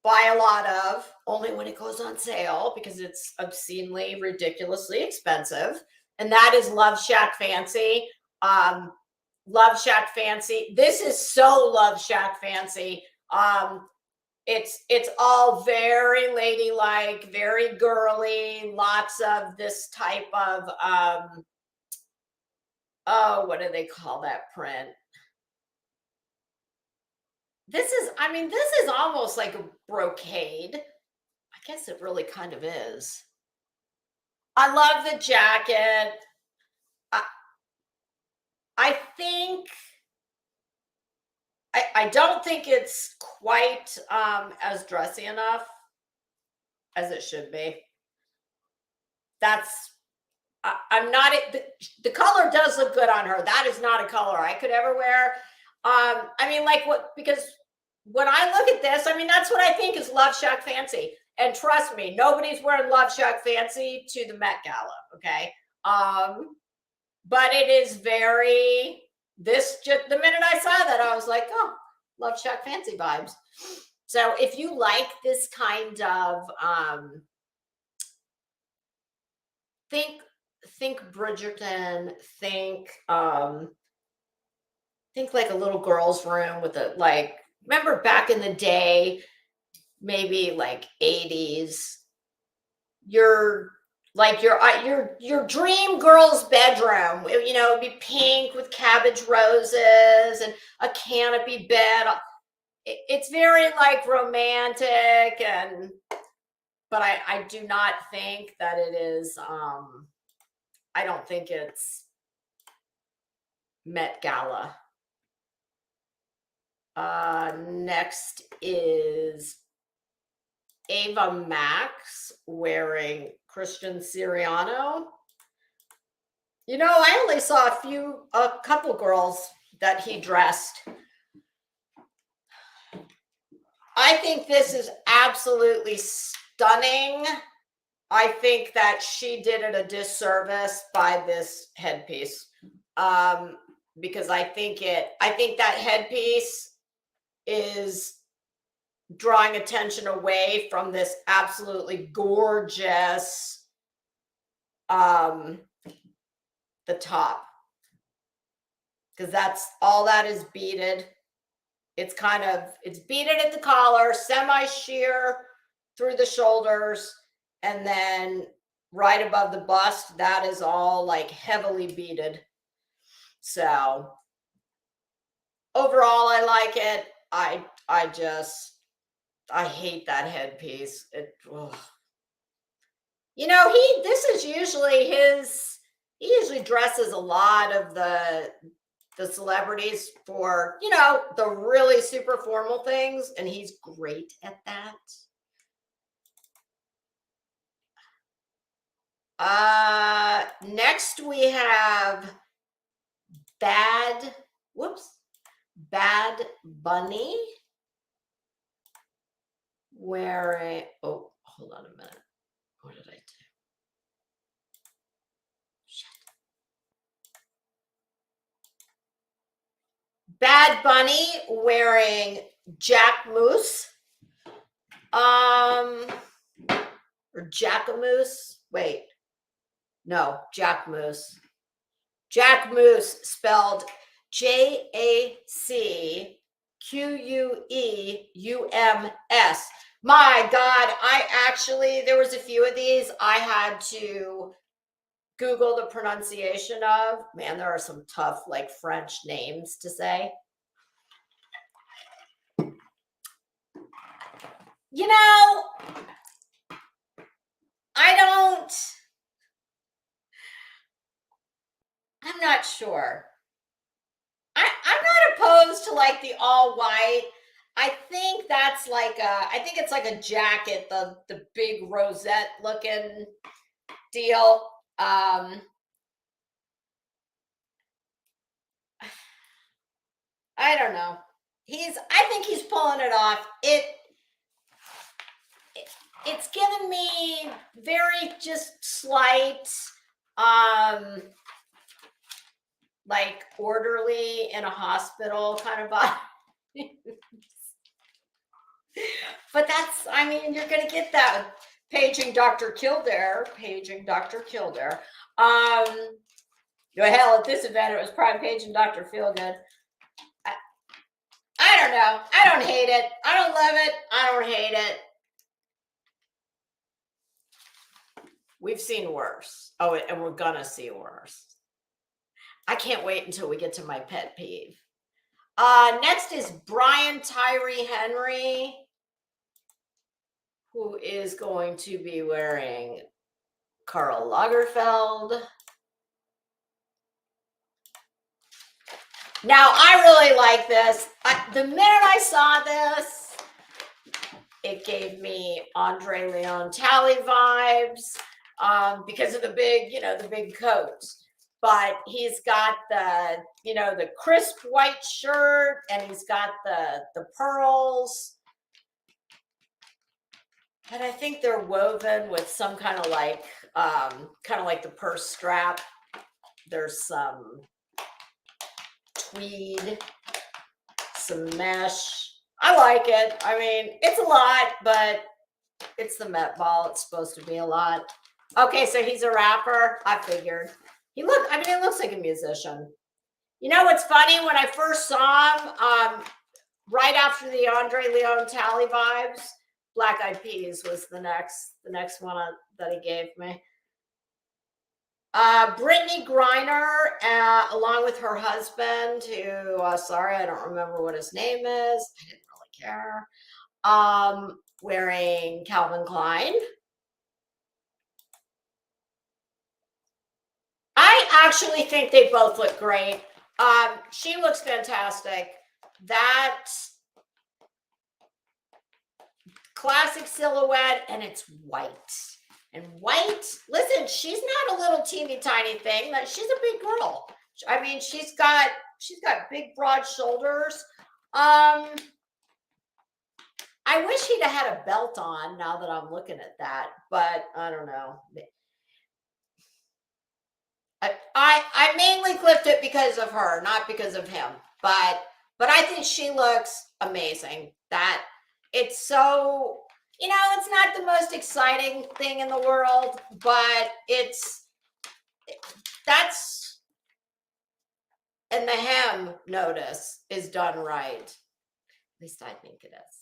buy a lot of, only when it goes on sale because it's obscenely, ridiculously expensive. And that is Love Shack Fancy. Love Shack Fancy. This is so Love Shack Fancy. It's all very ladylike, very girly, lots of this type of what do they call that print? This is almost like a brocade. I guess it really kind of is. I love the jacket. I think I don't think it's quite as dressy enough as it should be. I'm not, the color does look good on her. That is not a color I could ever wear. Because when I look at this, that's what I think is Love Shack Fancy. And trust me, nobody's wearing Love Shack Fancy to the Met Gala, okay? But it is very, the minute I saw that, I was like, oh, Love Shack Fancy vibes. So if you like this kind of, think Bridgerton, think like a little girl's room with remember back in the day, maybe like 80s, your dream girl's bedroom, it'd be pink with cabbage roses and a canopy bed. It's very romantic, but I do not think that it is, I don't think it's Met Gala. Next is Ava Max wearing Christian Siriano. I only saw a couple girls that he dressed. I think this is absolutely stunning. I think that she did it a disservice by this headpiece. Because I think that headpiece is drawing attention away from this absolutely gorgeous the top, because that's all that is beaded. It's beaded at the collar, semi sheer through the shoulders, and then right above the bust, that is all like heavily beaded. So overall, I like it. I hate that headpiece. This is usually he usually dresses a lot of the celebrities for, the really super formal things, and he's great at that. Next we have Bad Bunny wearing, oh, hold on a minute. What did I do? Shit. Bad Bunny wearing Jack Moose. Or Jackamoose. Wait. No, Jack Moose. Jack Moose spelled JACQUEUMS. My God, there was a few of these I had to Google the pronunciation of. Man, there are some tough, like, French names to say. I'm not sure. I'm not opposed to like the all white. I think that's I think it's like a jacket, the big rosette looking deal. I don't know. I think he's pulling it off. It's given me very just slight like orderly in a hospital kind of vibe. But you're going to get that paging Dr. Kildare. Hell, at this event, it was probably paging Dr. Feelgood. I don't know. I don't hate it. I don't love it. I don't hate it. We've seen worse. Oh, and we're going to see worse. I can't wait until we get to my pet peeve. Next is Brian Tyree Henry, who is going to be wearing Karl Lagerfeld. Now, I really like this. The minute I saw this, it gave me Andre Leon Talley vibes because of the big coat. But he's got the crisp white shirt, and he's got the pearls. And I think they're woven with some kind of like the purse strap. There's some tweed, some mesh. I like it. It's a lot, but it's the Met Ball. It's supposed to be a lot. Okay, so he's a rapper. I figured. He looks like a musician. What's funny? When I first saw him, right after the Andre Leon Talley vibes, Black Eyed Peas was the next one that he gave me. Brittany Griner, along with her husband, who, sorry, I don't remember what his name is. I didn't really care. Wearing Calvin Klein. I actually think they both look great. She looks fantastic. That classic silhouette, and it's white. And white, listen, she's not a little teeny tiny thing. She's a big girl. She's got big broad shoulders. I I wish he'd have had a belt on now that I'm looking at that, but I don't know. I mainly clipped it because of her, not because of him. But I think she looks amazing. That it's so, it's not the most exciting thing in the world, but that's and the hem notice is done right. At least I think it is.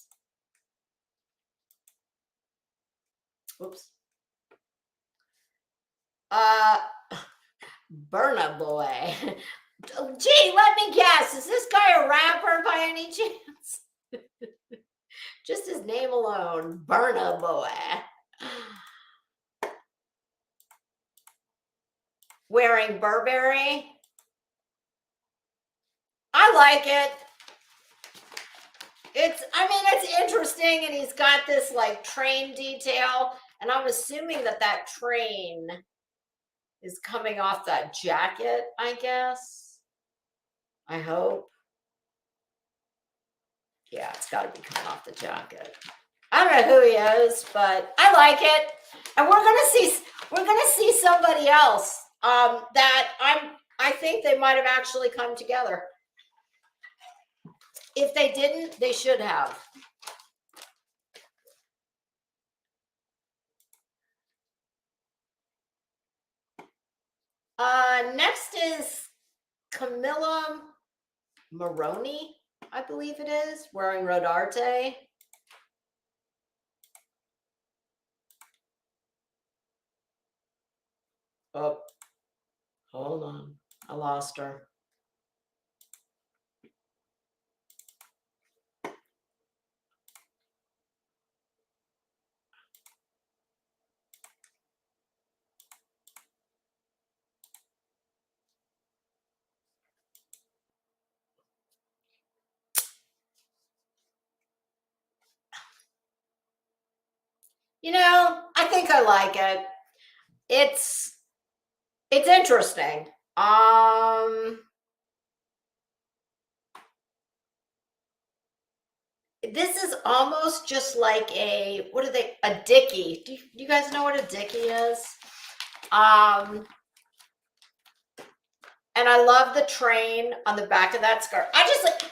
Oops. Burna Boy. Gee, let me guess. Is this guy a rapper by any chance? Just his name alone, Burna Boy. Wearing Burberry. I like it. It's interesting, and he's got this like train detail, and I'm assuming that train is coming off that jacket, I guess. I hope. Yeah, it's got to be coming off the jacket. I don't know who he is, but I like it. And we're gonna see somebody else that I think they might have actually come together. If they didn't, they should have. Next is Camilla Maroney, I believe it is, wearing Rodarte. Oh, hold on. I lost her. I think I like it. It's interesting. This is almost just like a dickie. Do you guys know what a dickie is? And I love the train on the back of that skirt. I just like,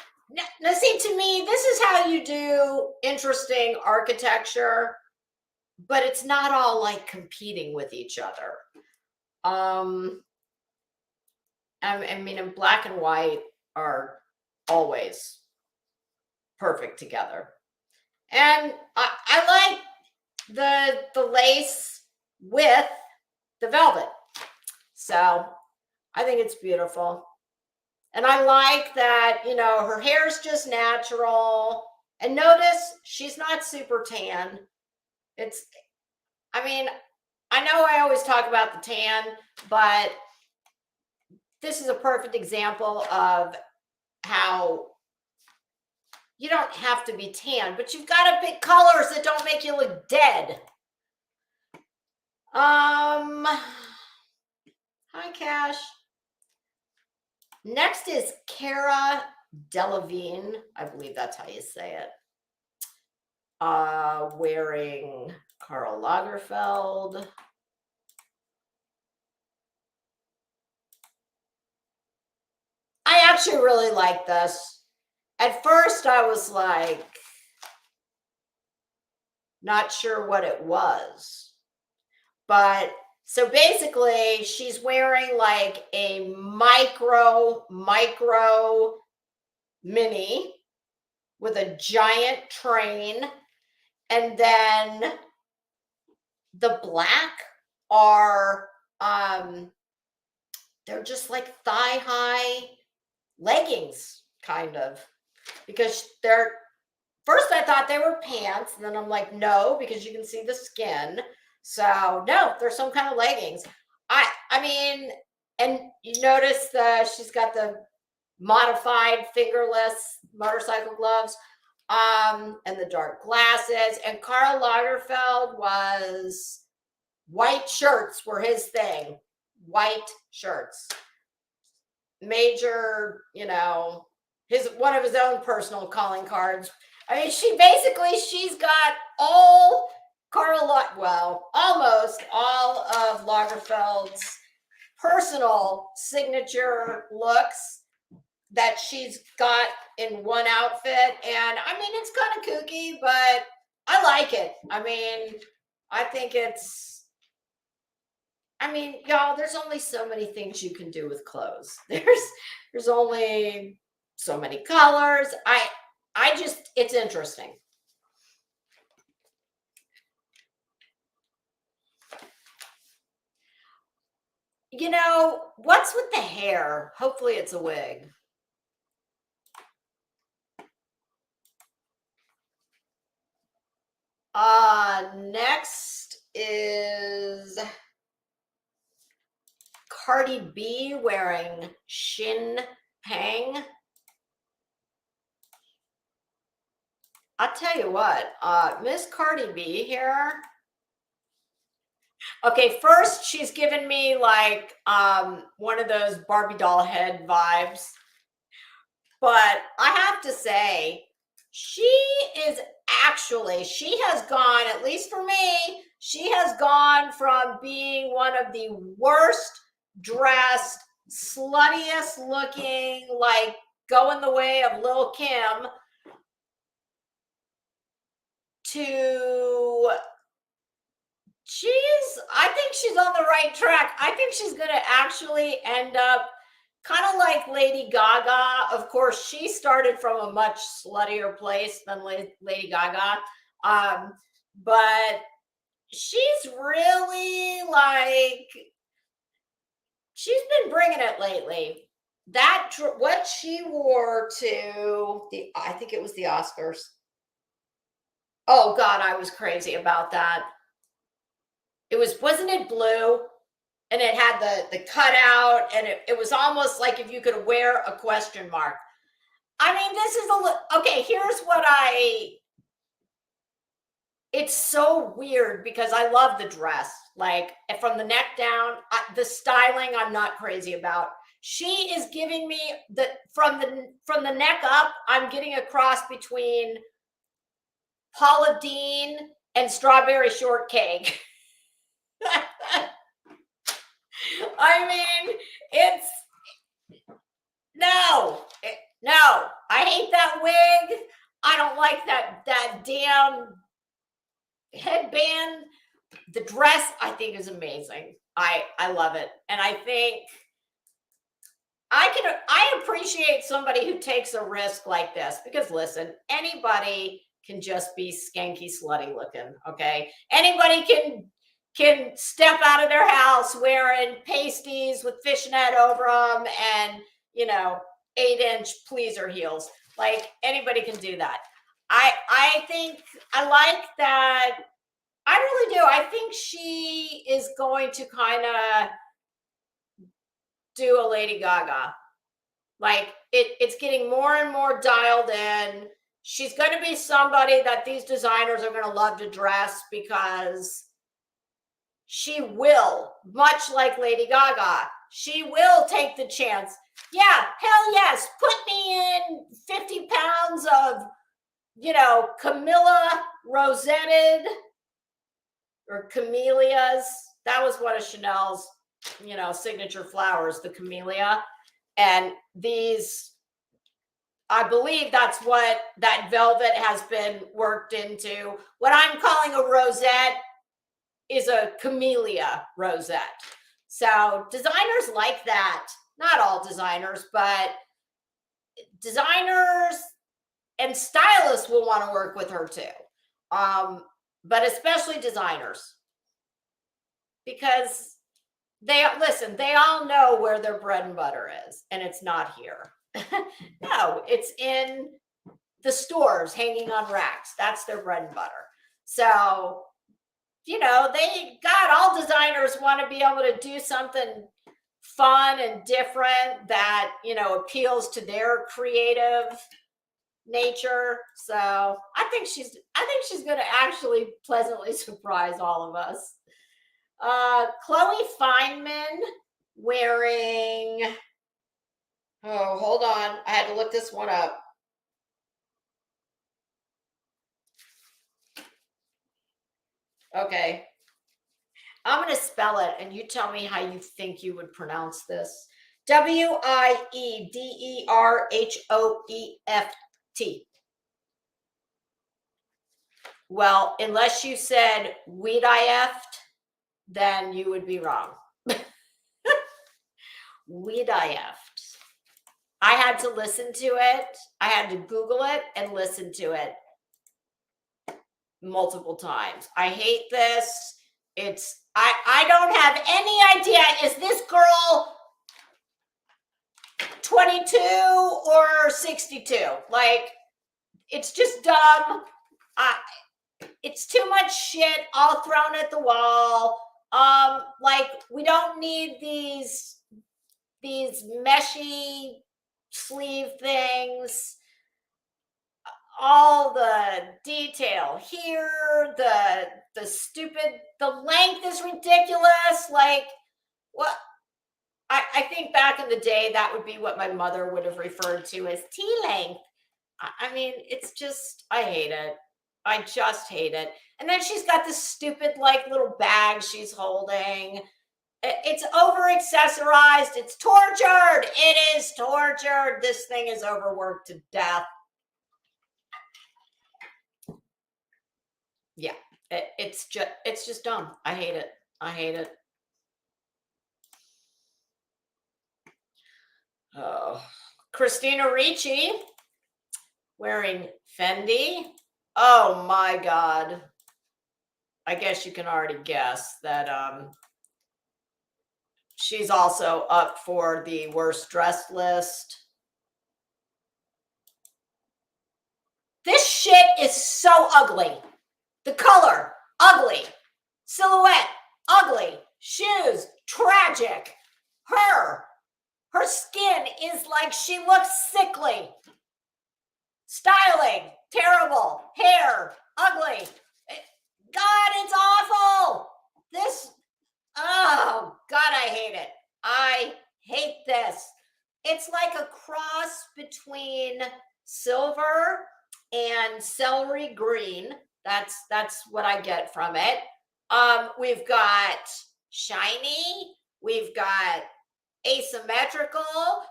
now see, to me, this is how you do interesting architecture, but it's not all like competing with each other. I mean, and black and white are always perfect together. And I like the lace with the velvet. So I think it's beautiful. And I like that, her hair's just natural. And notice she's not super tan. I know I always talk about the tan, but this is a perfect example of how you don't have to be tan, but you've got to pick colors that don't make you look dead. Hi, Cash. Next is Cara Delevingne. I believe that's how you say it. Wearing Karl Lagerfeld. I actually really like this. At first, I was like, not sure what it was. But so basically, she's wearing like a micro mini with a giant train. And then the black are, they're just like thigh high leggings, kind of. Because first I thought they were pants, and then I'm like, no, because you can see the skin. So no, they're some kind of leggings. I mean, and you notice she's got the modified fingerless motorcycle gloves, and the dark glasses. And Karl Lagerfeld was white shirts were his thing. White shirts. Major, one of his own personal calling cards. I mean, she's got all well, almost all of Lagerfeld's personal signature looks that she's got in one outfit. And I mean, it's kind of kooky, but I like it. I mean, I think y'all, there's only so many things you can do with clothes. There's only so many colors. It's interesting. What's with the hair? Hopefully it's a wig. Next is Cardi B wearing Shin Pang. I'll tell you what, Miss Cardi B here. Okay, first she's given me like one of those Barbie doll head vibes. But I have to say, she has gone, at least for me, she has gone from being one of the worst dressed, sluttiest looking, like going the way of Lil' Kim, to I think she's on the right track. I think she's going to actually end up kind of like Lady Gaga. Of course, she started from a much sluttier place than Lady Gaga. But she's really she's been bringing it lately. What she wore to I think it was the Oscars. Oh God, I was crazy about that. Wasn't it blue? And it had the cutout, and it was almost like if you could wear a question mark. I mean, this is okay. Here's what it's so weird because I love the dress, like from the neck down. The styling, I'm not crazy about. She is giving me from the neck up. I'm getting a cross between Paula Deen and Strawberry Shortcake. I mean, no. I hate that wig. I don't like that damn headband. The dress, I think, is amazing. I love it, and I think I appreciate somebody who takes a risk like this, because listen, anybody can just be skanky slutty looking. Okay, anybody can step out of their house wearing pasties with fishnet over them and 8-inch pleaser heels. Like, anybody can do that. I think I like that. I really do. I think she is going to kind of do a Lady Gaga. Like, it's getting more and more dialed in. She's going to be somebody that these designers are going to love to dress, because she will, much like Lady Gaga, she will take the chance. Yeah, hell yes. Put me in 50 pounds of, Camilla rosetted or camellias. That was one of Chanel's, signature flowers, the camellia. And these, I believe that's what that velvet has been worked into. What I'm calling a rosette is a camellia rosette. So designers like that. Not all designers, but designers and stylists will want to work with her too. But especially designers, because they all know where their bread and butter is, and it's not here. No, it's in the stores hanging on racks. That's their bread and butter. So, all designers want to be able to do something fun and different that, appeals to their creative nature. So I think she's going to actually pleasantly surprise all of us. Chloe Fineman wearing, oh, hold on, I had to look this one up. Okay. I'm going to spell it and you tell me how you think you would pronounce this. Wiederhoeft. Well, unless you said Wiedeft, then you would be wrong. Wiedeft. I had to listen to it. I had to Google it and listen to it multiple times. I hate this. I don't have any idea. Is this girl 22 or 62? Like, it's just dumb. It's too much shit all thrown at the wall. Like, we don't need these meshy sleeve things. All the detail here, the stupid, the length is ridiculous. Like, what? I think back in the day, that would be what my mother would have referred to as tea length. I mean, it's just, I hate it. I just hate it. And then she's got this stupid, like, little bag she's holding. It's over accessorized. It's tortured. It is tortured. This thing is overworked to death. Yeah, it's just dumb. I hate it. I hate it. Oh, Christina Ricci wearing Fendi. Oh my God. I guess you can already guess that she's also up for the worst dressed list. This shit is so ugly. The color, ugly. Silhouette, ugly. Shoes, tragic. Her skin is like she looks sickly. Styling, terrible. Hair, ugly. God, it's awful. This, oh God, I hate it. I hate this. It's like a cross between silver and celery green. That's what I get from it. We've got shiny, we've got asymmetrical,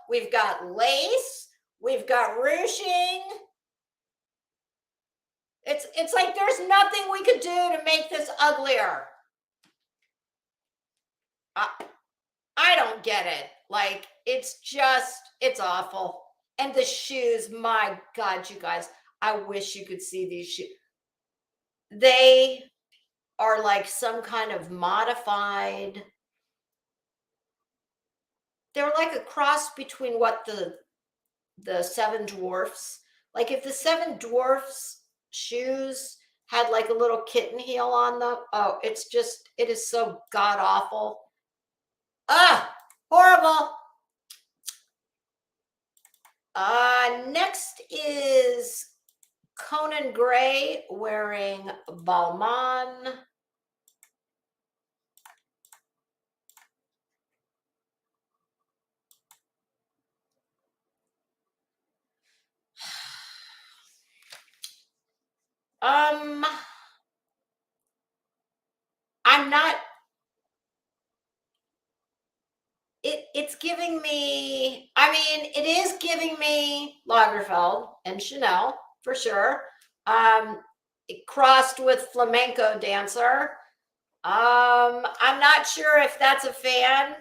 we've got lace, we've got ruching. It's like there's nothing we could do to make this uglier. I don't get it. Like, it's awful. And the shoes, my God, you guys, I wish you could see these shoes. They are like some kind of modified. They're like a cross between what the Seven Dwarfs. Like, if the Seven Dwarfs shoes had like a little kitten heel on them. Oh, it is so god awful. Horrible. Next is Conan Gray wearing Balmain. I'm not. It's giving me. I mean, it is giving me Lagerfeld and Chanel for sure. It crossed with flamenco dancer. I'm not sure if that's a fan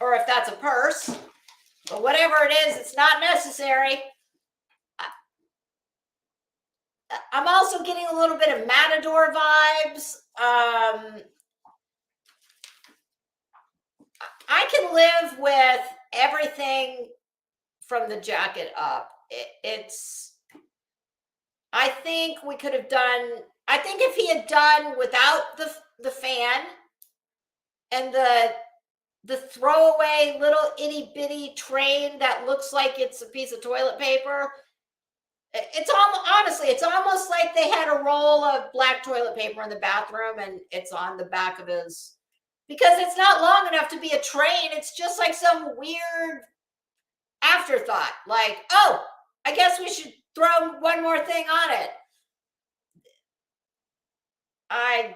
or if that's a purse, but whatever it is, it's not necessary. I'm also getting a little bit of Matador vibes. I can live with everything from the jacket up. I think we could have done, I think if he had done without the fan and the throwaway little itty bitty train that looks like it's a piece of toilet paper, it's honestly, it's almost like they had a roll of black toilet paper in the bathroom and it's on the back of his, because it's not long enough to be a train. It's just like some weird afterthought. Like, oh, I guess we should throw one more thing on it. I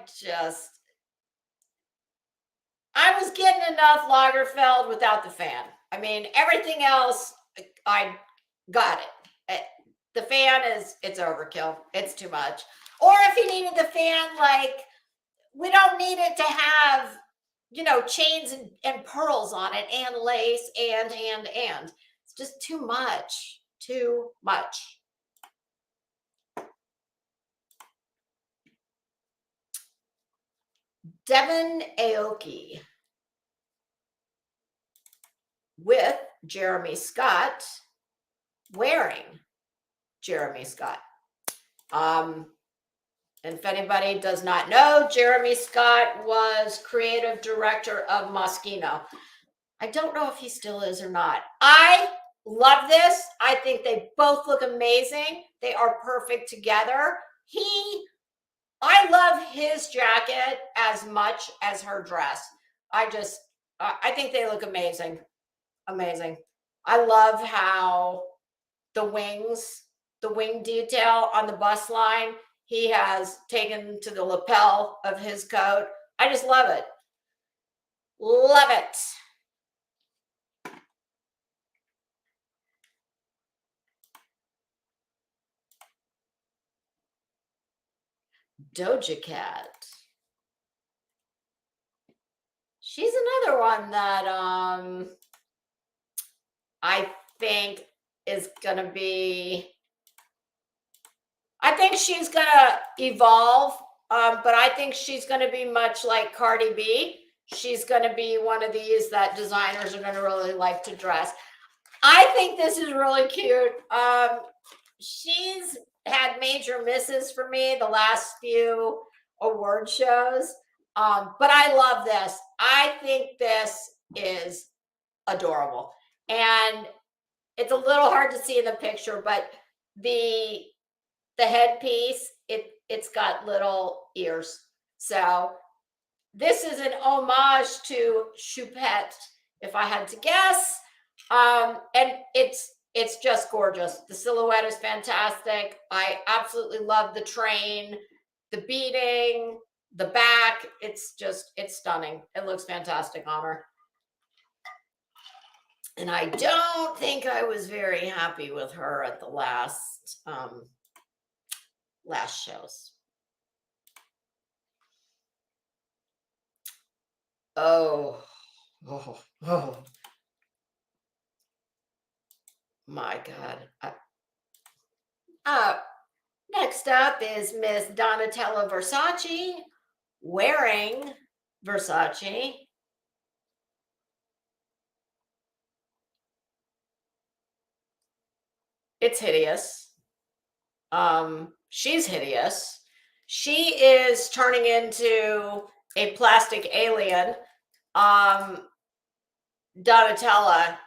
was getting enough Lagerfeld without the fan. I mean, everything else, I got it. The fan it's overkill. It's too much. Or if you needed the fan, like, we don't need it to have, chains and pearls on it and lace and. It's just too much. Too much. Devin Aoki with Jeremy Scott wearing Jeremy Scott. And if anybody does not know, Jeremy Scott was creative director of Moschino. I don't know if he still is or not. I love this. I think they both look amazing. They are perfect together. I love his jacket as much as her dress. I think they look amazing. Amazing. I love how the wing detail on the bust line, he has taken to the lapel of his coat. I just love it. Love it. Doja Cat. She's another one that I think is gonna be. I think she's gonna evolve, but I think she's gonna be much like Cardi B. She's gonna be one of these that designers are gonna really like to dress. I think this is really cute. She's had major misses for me the last few award shows, but I love this. I think this is adorable, and it's a little hard to see in the picture, but the headpiece, it's got little ears. So this is an homage to Choupette, if I had to guess. And it's just gorgeous. The silhouette is fantastic. I absolutely love the train, the beading, the back. It's stunning. It looks fantastic on her. And I don't think I was very happy with her at the last shows. Oh. My God. Next up is Miss Donatella Versace wearing Versace. It's hideous. She's hideous. She is turning into a plastic alien. Donatella,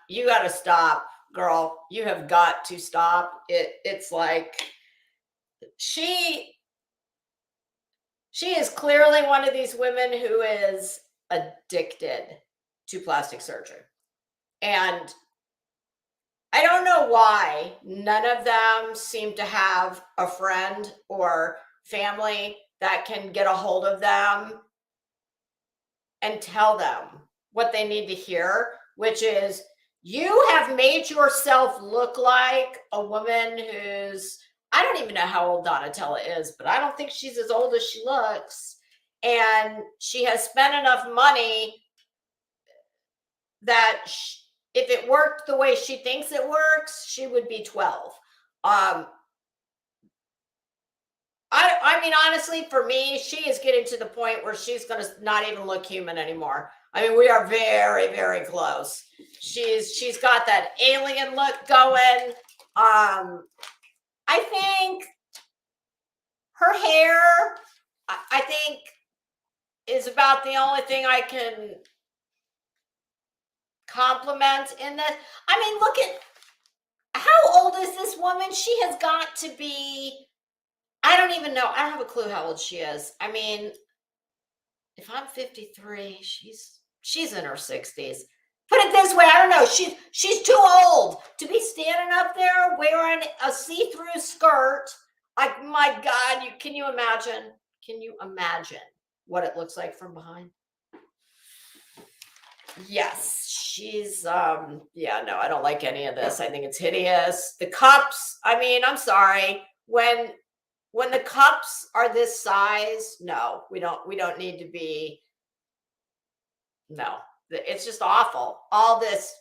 you got to stop, girl. You have got to stop. It's like she is clearly one of these women who is addicted to plastic surgery. And I don't know why none of them seem to have a friend or family that can get a hold of them and tell them what they need to hear, which is, you have made yourself look like a woman who's, I don't even know how old Donatella is, but I don't think she's as old as she looks. And she has spent enough money that if it worked the way she thinks it works, she would be 12. I mean, honestly, for me, she is getting to the point where she's going to not even look human anymore. I mean, we are very, very close. She's got that alien look going. I think her hair, I think, is about the only thing I can compliment in this. I mean, look at how old is this woman? She has got to be, I don't even know. I don't have a clue how old she is. I mean, if I'm 53, she's in her 60s. Put it this way, I don't know. She's too old to be standing up there wearing a see-through skirt. Like, my God, can you imagine? Can you imagine what it looks like from behind? Yes, she's yeah, no, I don't like any of this. I think it's hideous. The cups, I mean, I'm sorry. When the cups are this size, no, we don't need to be, no. It's just awful. All this,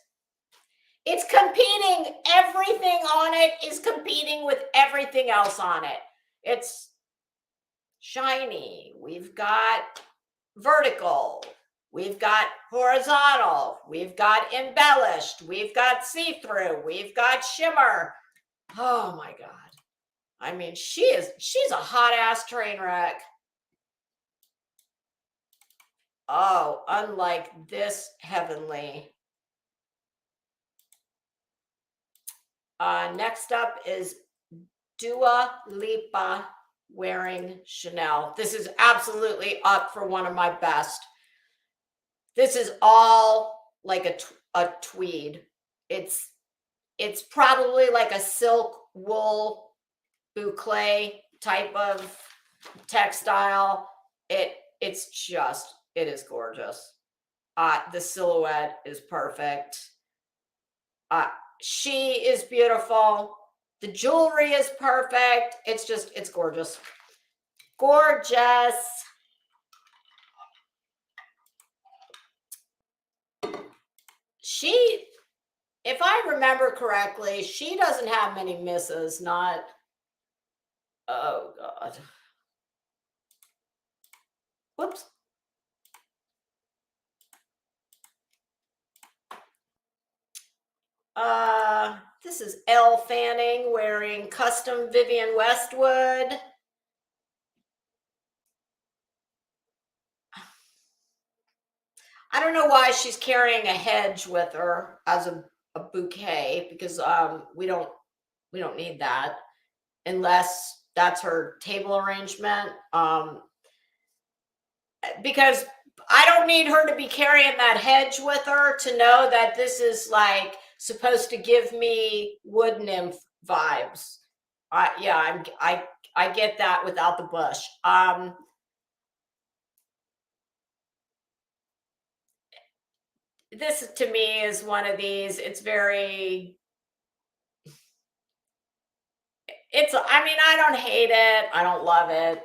it's competing, everything on it is competing with everything else on it. It's shiny. We've got vertical. We've got horizontal. We've got embellished. We've got see-through. We've got shimmer. Oh my God. I mean, she's a hot ass train wreck. Oh, unlike this heavenly. Next up is Dua Lipa wearing Chanel. This is absolutely up for one of my best. This is all like a tweed. It's probably like a silk wool boucle type of textile. It is gorgeous. The silhouette is perfect. She is beautiful. The jewelry is perfect. It's gorgeous. Gorgeous. She, if I remember correctly, she doesn't have many misses. Not, oh God. Whoops. This is Elle Fanning wearing custom Vivienne Westwood. I don't know why she's carrying a hedge with her as a bouquet, because we don't need that unless that's her table arrangement. Because I don't need her to be carrying that hedge with her to know that this is like supposed to give me wood nymph vibes. Yeah, I get that without the bush. This to me is one of these. I mean, I don't hate it. I don't love it.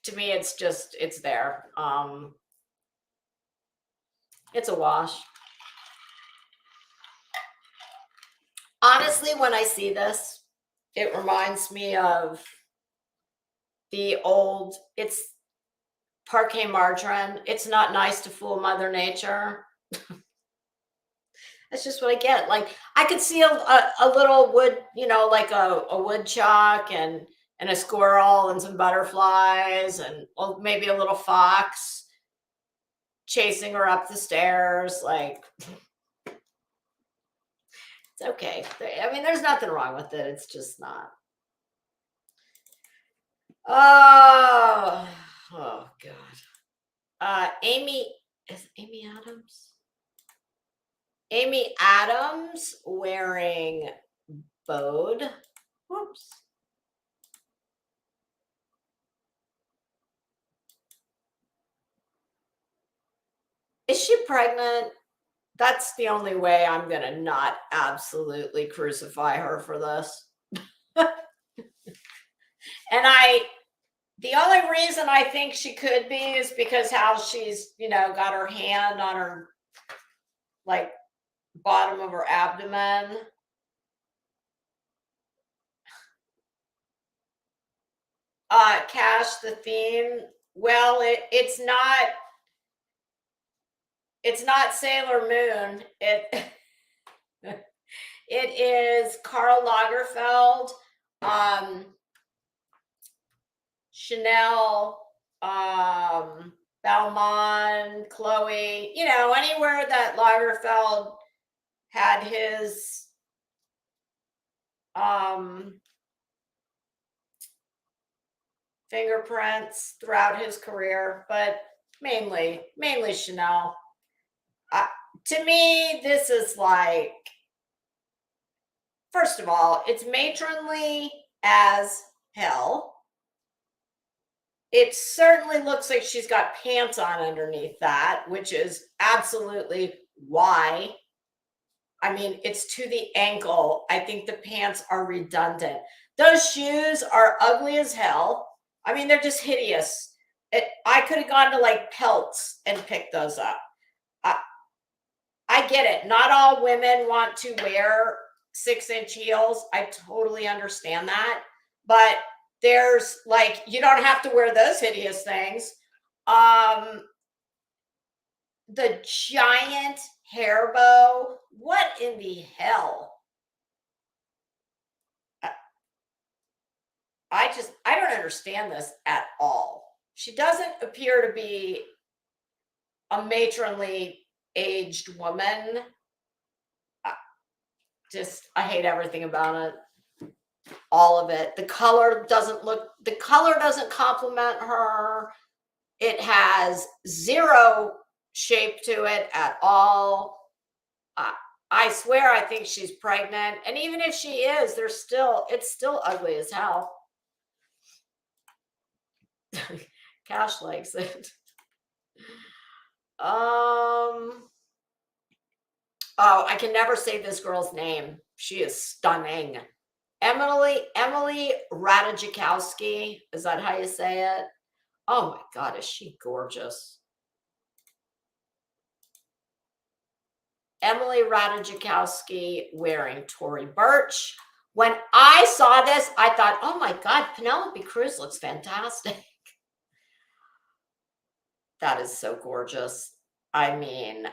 To me, it's there. It's a wash. Honestly, when I see this, it reminds me of it's parquet margarine. It's not nice to fool Mother Nature. That's just what I get. Like, I could see a little wood, like a woodchuck and a squirrel and some butterflies and maybe a little fox chasing her up the stairs. Like, it's okay. I mean, there's nothing wrong with it. It's just not. Oh God. Amy Adams? Amy Adams wearing Bode. Whoops. Is she pregnant? That's the only way I'm going to not absolutely crucify her for this. And the only reason I think she could be is because how she's, got her hand on her, like, bottom of her abdomen. Cash the theme. Well, it's not Sailor Moon. It is Karl Lagerfeld, Chanel, Balmain, Chloe, anywhere that Lagerfeld had his fingerprints throughout his career, but mainly Chanel. To me, this is like, first of all, it's matronly as hell. It certainly looks like she's got pants on underneath that, which is absolutely why. I mean, it's to the ankle. I think the pants are redundant. Those shoes are ugly as hell. I mean, they're just hideous. I could have gone to like Pelts and picked those up. I, I get it. Not all women want to wear 6-inch heels. I totally understand that. But there's like, you don't have to wear those hideous things. Um, the giant hair bow. What in the hell? I don't understand this at all. She doesn't appear to be a matronly aged woman. I hate everything about it. All of it. The color doesn't complement her. It has zero shape to it at all. I swear I think she's pregnant. And even if she is, it's still ugly as hell. Cash likes it. Oh, I can never say this girl's name. She is stunning. Emily Ratajkowski. Is that how you say it? Oh my God, is she gorgeous? Emily Ratajkowski wearing Tory Burch. When I saw this, I thought, oh my God, Penelope Cruz looks fantastic. That is so gorgeous. I mean,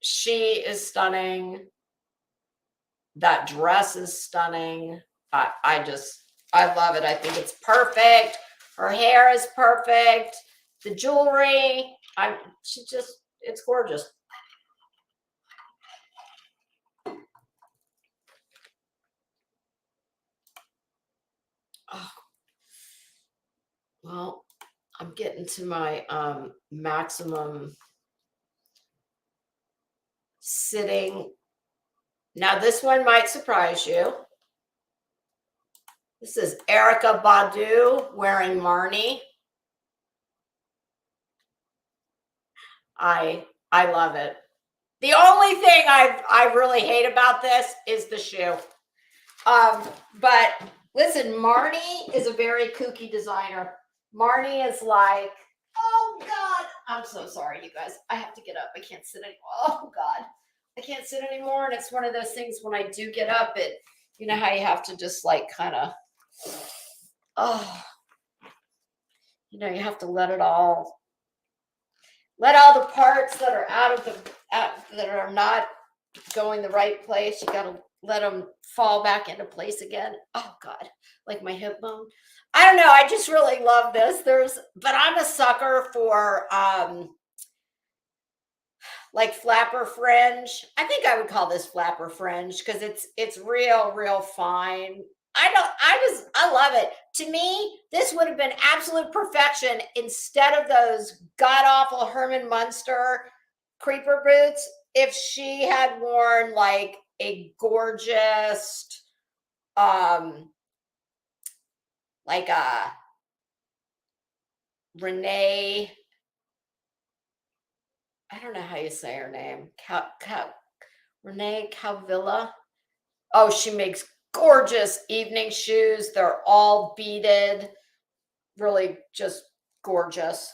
she is stunning. That dress is stunning. I love it. I think it's perfect. Her hair is perfect. The jewelry, it's gorgeous. Oh, well, I'm getting to my maximum sitting. Now, this one might surprise you. This is Erykah Badu wearing Marnie. I love it. The only thing I really hate about this is the shoe. But listen, Marnie is a very kooky designer. Marnie is like, oh God, I'm so sorry, you guys. I have to get up. I can't sit anymore. Oh God, I can't sit anymore. And it's one of those things when I do get up, you know how you have to just like kind of, you have to let all the parts that are that are not going the right place, you got to let them fall back into place again. Oh God, like my hip bone. I don't know. I just really love this. But I'm a sucker for like flapper fringe. I think I would call this flapper fringe because it's real fine. I love it. To me, this would have been absolute perfection instead of those god awful Herman Munster creeper boots if she had worn like a gorgeous like a Renee, I don't know how you say her name. Renee Calvilla. Oh, she makes gorgeous evening shoes. They're all beaded. Really just gorgeous.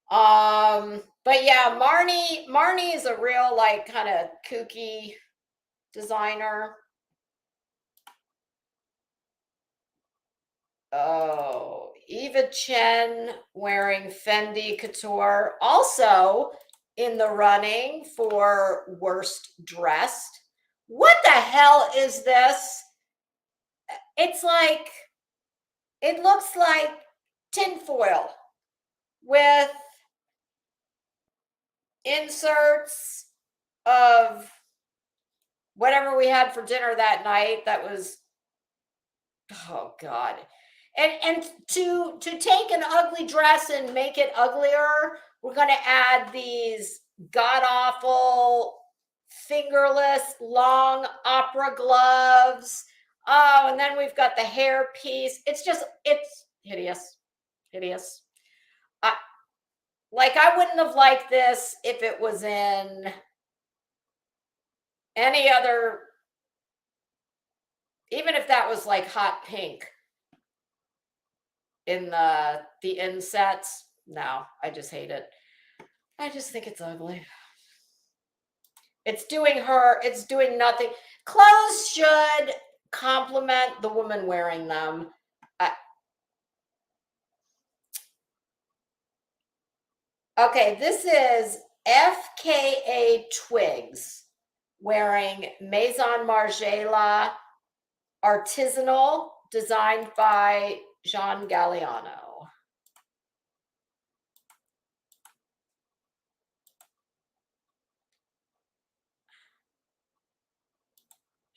But yeah, Marnie is a real like kind of kooky designer. Oh, Eva Chen wearing Fendi Couture, also in the running for worst dressed. What the hell is this? It's like, it looks like tinfoil with inserts of whatever we had for dinner that night. That was, oh God. And to take an ugly dress and make it uglier, we're going to add these god awful fingerless long opera gloves. Oh, and then we've got the hair piece. It's hideous. Hideous. Like, I wouldn't have liked this if it was in any other, even if that was like hot pink in the insets. No, I just hate it. I just think it's ugly. It's doing nothing. Clothes should complement the woman wearing them. Okay, this is FKA Twigs wearing Maison Margiela artisanal, designed by Jean Galliano.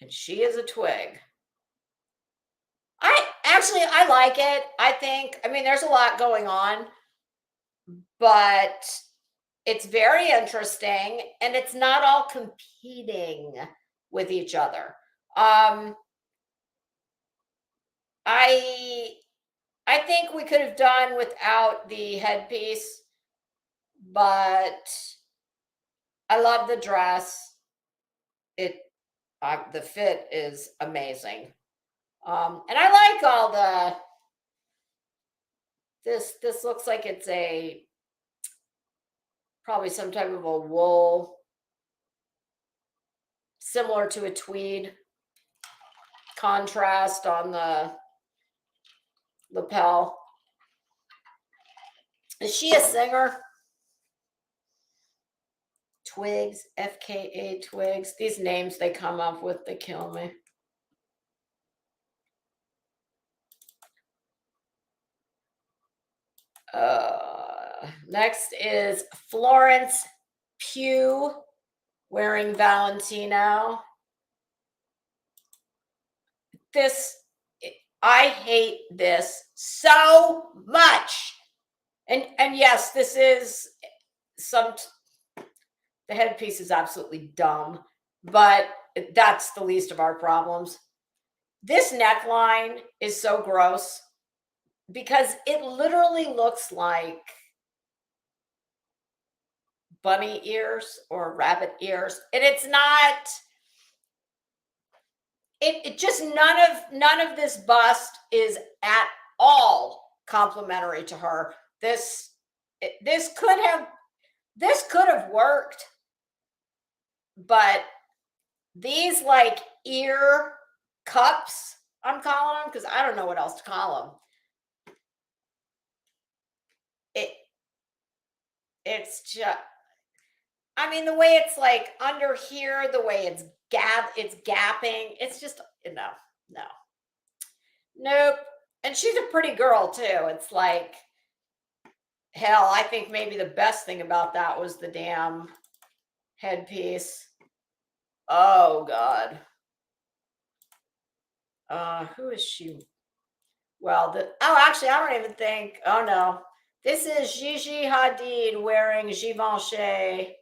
And she is a twig. I like it. I mean, there's a lot going on, but it's very interesting and it's not all competing with each other. I I think we could have done without the headpiece, but I love the dress. It the fit is amazing. And I like all the this looks like it's a probably some type of a wool similar to a tweed contrast on the lapel. Is she a singer? Twigs, FKA Twigs. These names they come up with, they kill me. Next is Florence Pugh wearing Valentino. I hate this so much. And yes, this is the headpiece is absolutely dumb, but that's the least of our problems. This neckline is so gross because it literally looks like bunny ears or rabbit ears, and it's not. It just none of this bust is at all complimentary to her. This could have worked, but these like ear cups, I'm calling them because I don't know what else to call them. It's just, I mean, the way it's like under here, the way it's gapping, it's just no, nope. And she's a pretty girl too. It's like, hell, I think maybe the best thing about that was the damn headpiece. Oh God. Who is she? Well, actually, I don't even think. Oh no, this is Gigi Hadid wearing Givenchy,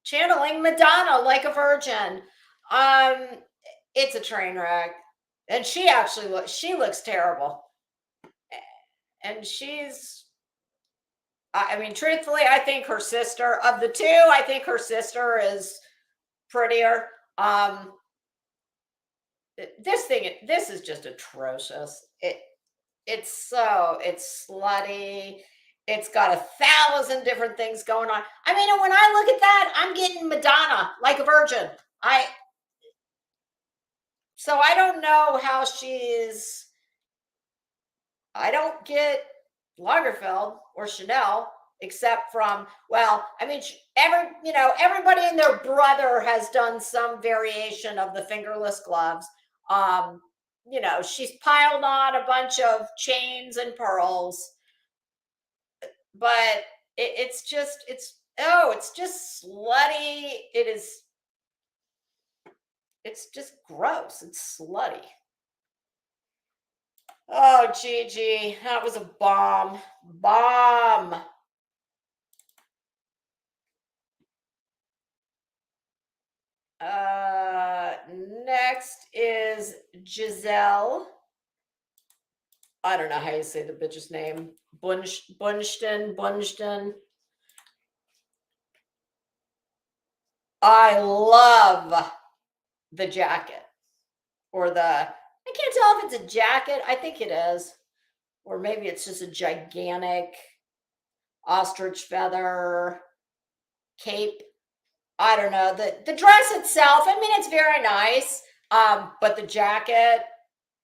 channeling Madonna like a virgin. It's a train wreck, and she looks terrible, and she's. I mean, truthfully, I think her sister of the two, I think her sister is prettier. This is just atrocious. It's slutty. It's got 1,000 different things going on. I mean, and when I look at that, I'm getting Madonna like a virgin. So I don't know how she's. I don't get Lagerfeld or Chanel except from, well, I mean, everybody and their brother has done some variation of the fingerless gloves. She's piled on a bunch of chains and pearls, but it's just slutty. It's just gross. It's slutty. Oh, Gigi, that was a bomb. Bomb. Next is Giselle I don't know how you say the bitch's name. Bunsten. I love the jacket or I can't tell if it's a jacket. I think it is. Or maybe it's just a gigantic ostrich feather cape. I don't know. The dress itself, I mean, it's very nice. But the jacket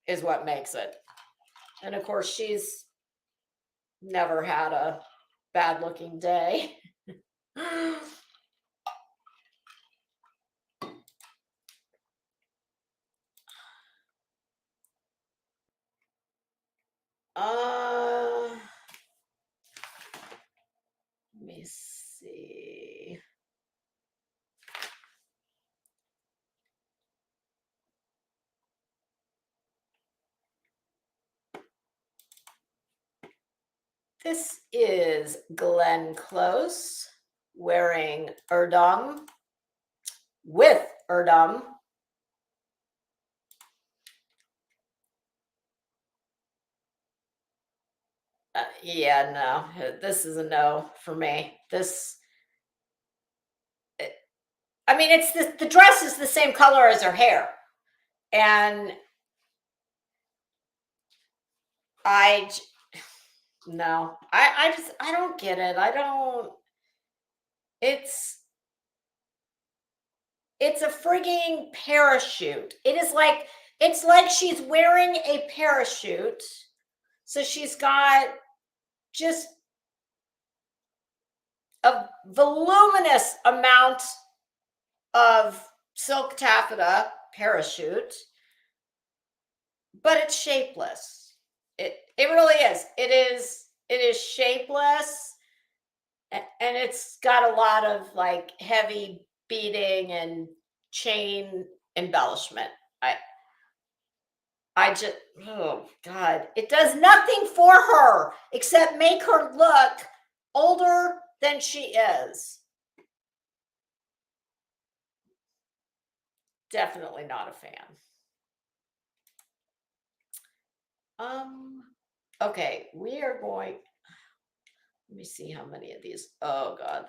is what makes it. And of course, she's never had a bad looking day. Let me see. This is Glenn Close wearing Erdem with Erdem. Yeah, no, this is a no for me. I mean, it's the dress is the same color as her hair, and I no, I don't get it. I don't. It's it's a frigging parachute. It's like she's wearing a parachute. So she's got just a voluminous amount of silk taffeta parachute, but it's shapeless. It really is. It is shapeless, and it's got a lot of like heavy beading and chain embellishment. I I just, oh God, it does nothing for her except make her look older than she is. Definitely not a fan. Okay, we are going, let me see how many of these. Oh God,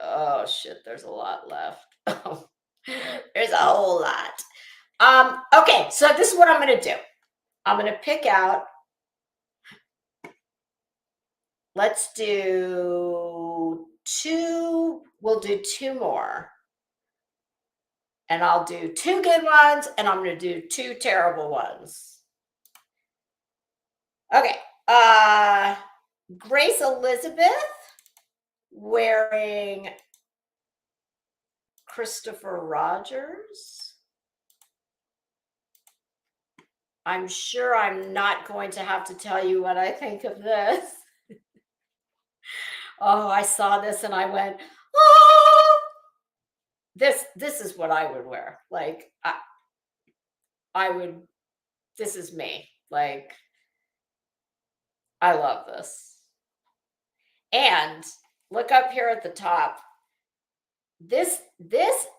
oh shit, there's a lot left. Oh, there's a whole lot. Okay, so this is what I'm gonna do. I'm gonna pick out, let's do we'll do two more. And I'll do two good ones, and I'm going to do two terrible ones. Okay. Grace Elizabeth wearing Christopher Rogers. I'm sure I'm not going to have to tell you what I think of this. Oh, I saw this and I went, oh, this is what I would wear. Like I would, this is me. Like, I love this. And look up here at the top. This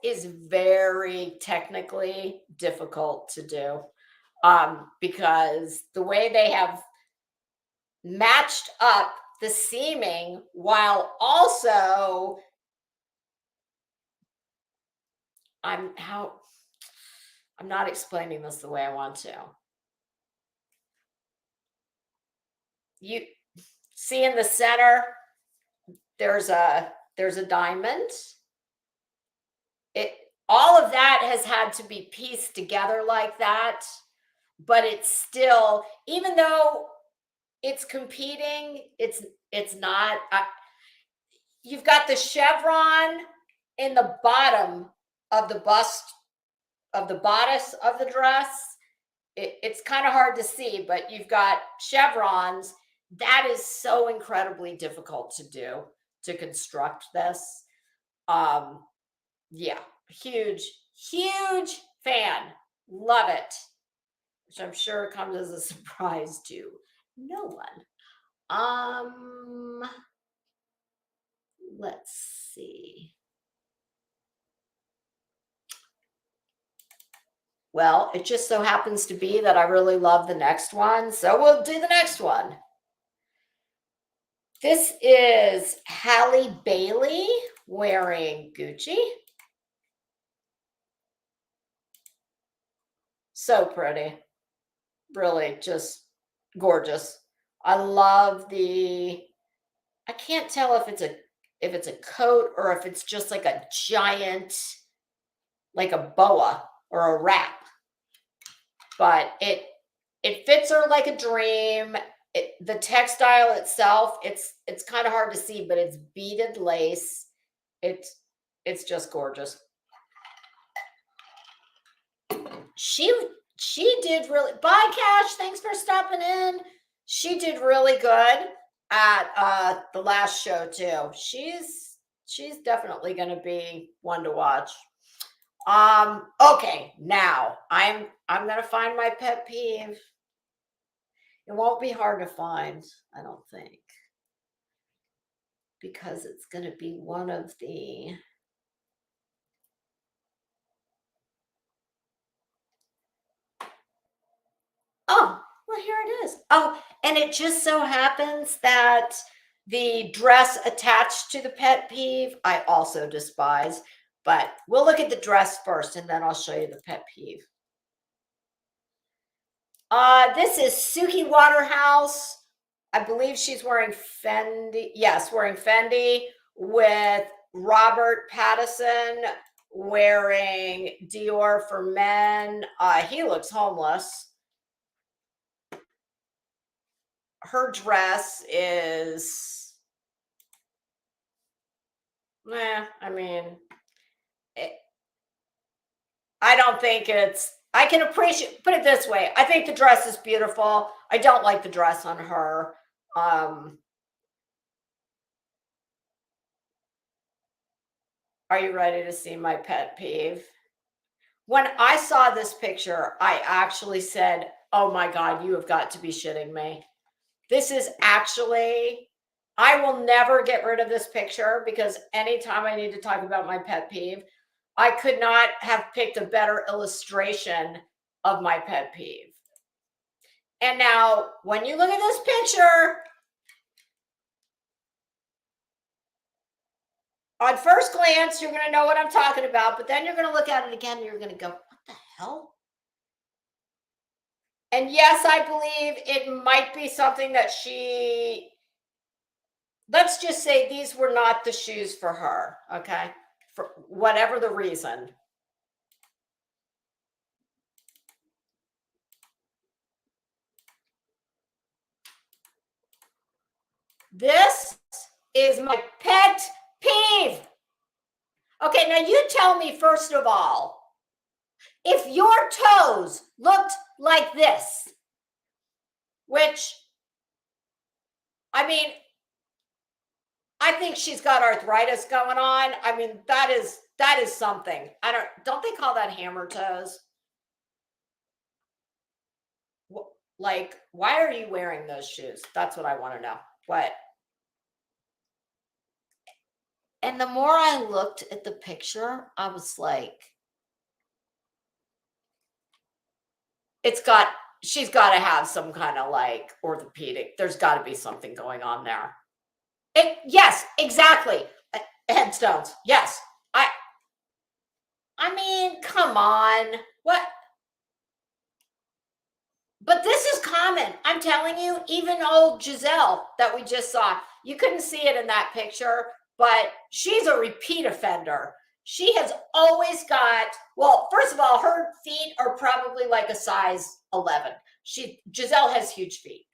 is very technically difficult to do, because the way they have matched up the seaming while also I'm not explaining this the way I want to. You see in the center, there's a diamond. All of that has had to be pieced together like that, but it's still, even though it's competing, it's not. You've got the chevron in the bottom of the bust of the bodice of the dress. It's kind of hard to see, but you've got chevrons. That is so incredibly difficult to do, to construct this. Yeah, huge fan. Love it. Which I'm sure comes as a surprise to no one. Let's see. Well, it just so happens to be that I really love the next one, so we'll do the next one. This is Halle Bailey wearing Gucci. So pretty. Really just gorgeous. I love I can't tell if it's a coat or if it's just like a giant, like a boa or a wrap. But it fits her like a dream. The textile itself, it's kind of hard to see, but it's beaded lace. It's it's just gorgeous. She she did really. Bye, Cash. Thanks for stopping in. She did really good at the last show too. She's definitely going to be one to watch. Okay, now I'm going to find my pet peeve. It won't be hard to find, I don't think, because it's going to be one of the Oh, well, here it is. Oh, and it just so happens that the dress attached to the pet peeve, I also despise. But we'll look at the dress first and then I'll show you the pet peeve. This is Suki Waterhouse. I believe she's wearing Fendi. Yes, wearing Fendi with Robert Pattinson wearing Dior for Men. He looks homeless. Her dress is, I mean, I don't think I can appreciate, put it this way. I think the dress is beautiful. I don't like the dress on her. Are you ready to see my pet peeve? When I saw this picture, I actually said, oh my God, you have got to be shitting me. This is actually, I will never get rid of this picture because anytime I need to talk about my pet peeve, I could not have picked a better illustration of my pet peeve. And now, when you look at this picture, on first glance, you're going to know what I'm talking about, but then you're going to look at it again and you're going to go, what the hell? And yes, I believe it might be something that let's just say these were not the shoes for her, okay? For whatever the reason. This is my pet peeve. Okay, now you tell me, first of all, if your toes looked like this, which, I mean, I think she's got arthritis going on. I mean, that is something. Don't they call that hammer toes? Like, why are you wearing those shoes? That's what I want to know. What? And the more I looked at the picture, I was like, she's got to have some kind of like orthopedic. There's got to be something going on there. Yes, exactly. Headstones. Yes. I mean, come on. What? But this is common. I'm telling you, even old Giselle that we just saw, you couldn't see it in that picture, but she's a repeat offender. She has always got, well, first of all, her feet are probably like a size 11. Giselle has huge feet.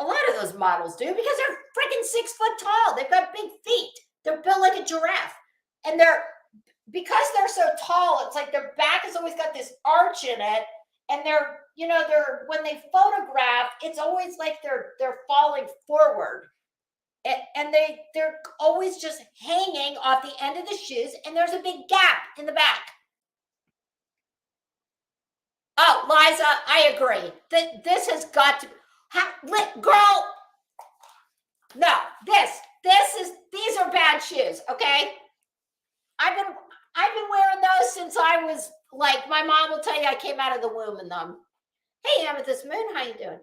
A lot of those models do because they're freaking 6 foot tall. They've got big feet. They're built like a giraffe. And because they're so tall, it's like their back has always got this arch in it. And they're when they photograph, it's always like they're falling forward. And they're always just hanging off the end of the shoes, and there's a big gap in the back. Oh, Liza, I agree. This has got to girl. No, these are bad shoes, okay? I've been wearing those since I was like, my mom will tell you I came out of the womb in them. Hey, Amethyst Moon, how you doing?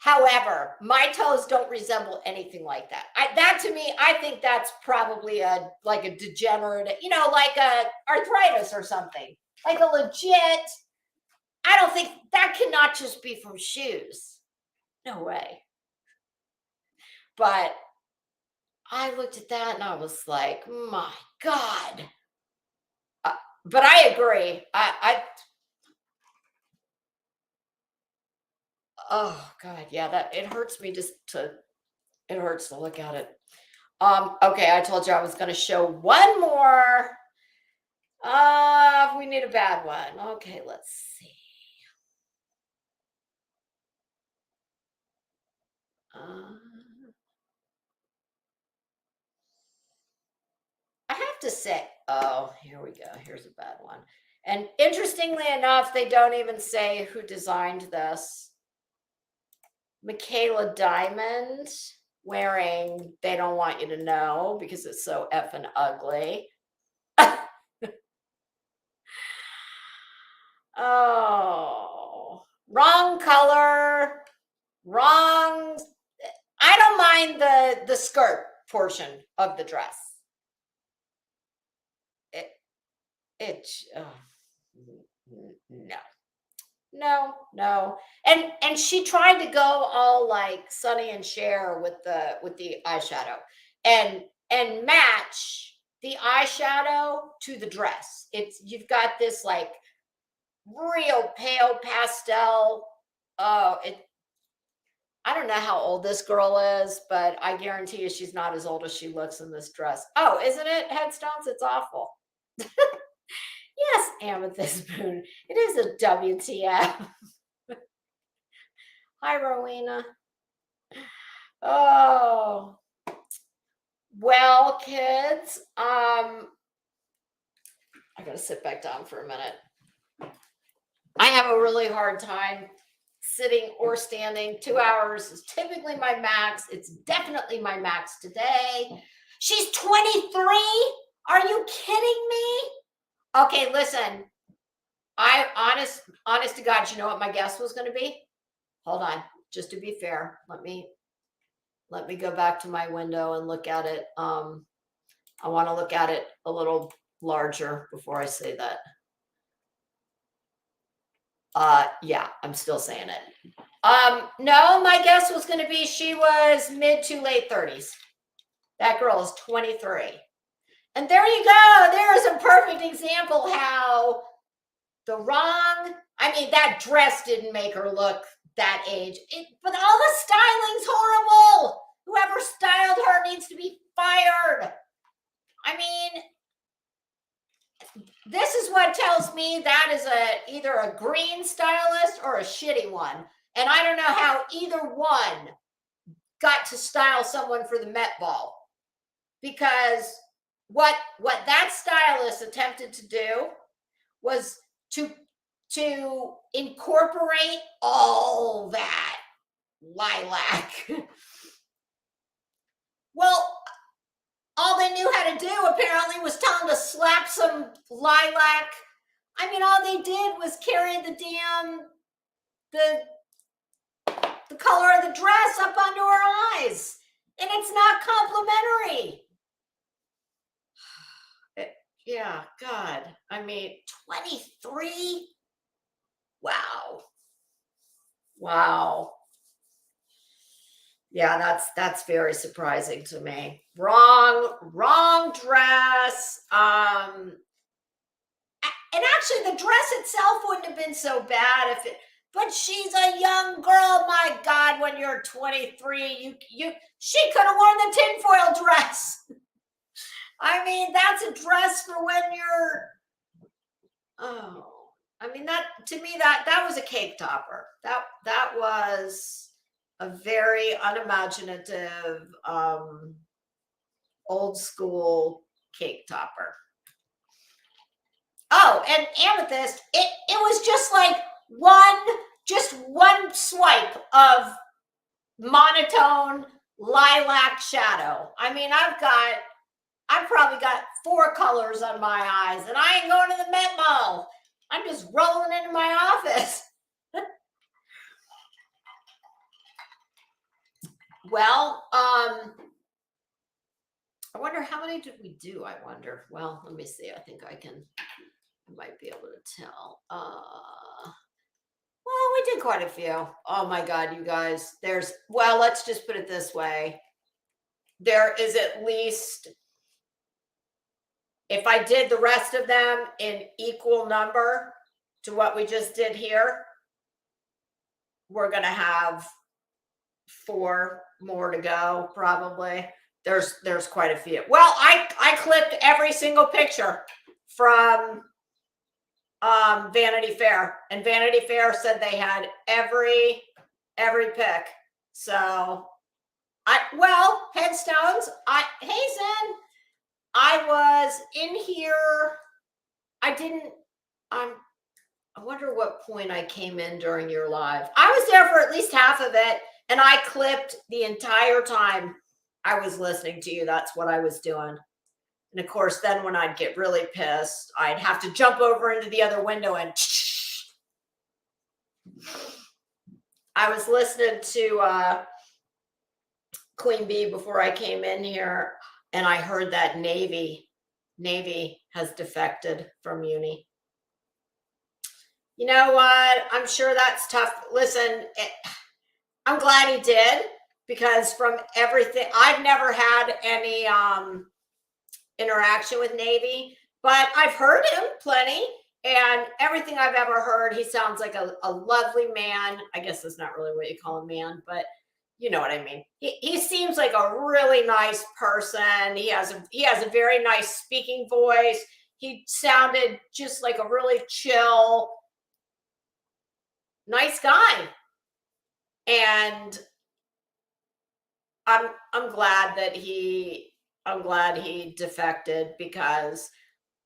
However, my toes don't resemble anything like that. That to me, I think that's probably like a degenerate, like a arthritis or something. Like a legit. I don't think that cannot just be from shoes. No way. But I looked at that and I was like, my God. But I agree. Oh God, yeah, that it hurts me it hurts to look at it. Okay, I told you I was gonna show one more. We need a bad one. Okay, let's see. I have to say, oh, here we go. Here's a bad one. And interestingly enough, they don't even say who designed this. Michaela Diamond wearing They Don't Want You to Know because it's so effing ugly. Oh, wrong color, wrong. I don't mind the skirt portion of the dress. No. And she tried to go all like Sonny and Cher with the eyeshadow and match the eyeshadow to the dress. You've got this like real pale pastel. I don't know how old this girl is, but I guarantee you she's not as old as she looks in this dress. Oh, isn't it, Headstones? It's awful. Yes, Amethyst Moon. It is a WTF. Hi, Rowena. Oh, well, kids. I gotta sit back down for a minute. I have a really hard time sitting or standing. 2 hours is typically my max. It's definitely my max today. She's 23. Are you kidding me? Okay, listen. Honest to God, you know what my guess was going to be? Hold on, just to be fair. Let me go back to my window and look at it. I want to look at it a little larger before I say that. Yeah, I'm still saying it. No, my guess was going to be she was mid to late 30s. That girl is 23. And there you go. There is a perfect example how that dress didn't make her look that age. But all the styling's horrible. Whoever styled her needs to be fired. I mean, this is what tells me that is either a green stylist or a shitty one. And I don't know how either one got to style someone for the Met Ball. Because what that stylist attempted to do was to incorporate all that lilac. Well, all they knew how to do apparently was tell them to slap some lilac. I mean, all they did was carry the color of the dress up onto her eyes. And it's not complimentary. Yeah, God. I mean, 23? Wow. Yeah, that's very surprising to me. Wrong dress. And actually the dress itself wouldn't have been so bad but she's a young girl. My God, when you're 23, she could have worn the tinfoil dress. I mean, that's a dress for when you're, that to me, that was a cake topper. That was a very unimaginative, old school cake topper. Oh, and Amethyst, it was just like one swipe of monotone lilac shadow. I mean, I've got I've probably got 4 colors on my eyes, and I ain't going to the Met Mall. I'm just rolling into my office. Well, I wonder how many did we do? I wonder. Well, let me see. I think I might be able to tell. Well, we did quite a few. Oh my God, you guys. Well, let's just put it this way. There is at least, if I did the rest of them in equal number to what we just did here, we're going to have 4 more to go probably. There's quite a few. Well, I clipped every single picture from Vanity Fair, and Vanity Fair said they had every pick. So headstones. Hey Zen, I was in here. I wonder what point I came in during your live. I was there for at least half of it, and I clipped the entire time I was listening to you. That's what I was doing. And of course, then when I'd get really pissed, I'd have to jump over into the other window and I was listening to Queen Bee before I came in here, and I heard that Navy has defected from uni. You know what? I'm sure that's tough. Listen, I'm glad he did, because from everything, I've never had any interaction with Navy, but I've heard him plenty, and everything I've ever heard, he sounds like a lovely man. I guess that's not really what you call a man, but you know what I mean. He seems like a really nice person. He has a very nice speaking voice. He sounded just like a really chill, nice guy. And I'm glad he defected, because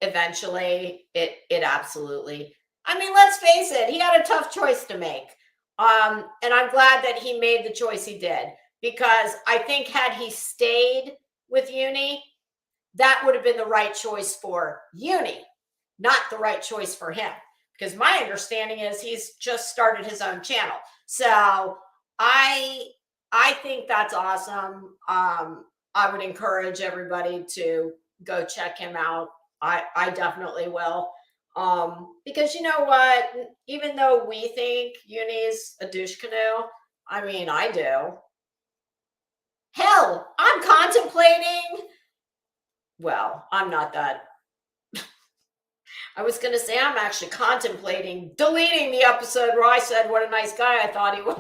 eventually it absolutely, I mean, let's face it, he had a tough choice to make. And I'm glad that he made the choice he did, because I think had he stayed with uni, that would have been the right choice for uni, not the right choice for him. Because my understanding is he's just started his own channel. So I think that's awesome. I would encourage everybody to go check him out. I definitely will. Because you know what? Even though we think Uni's a douche canoe, I mean, I do. Hell, I'm contemplating. Well, I'm not that. I was going to say I'm actually contemplating deleting the episode where I said what a nice guy I thought he was.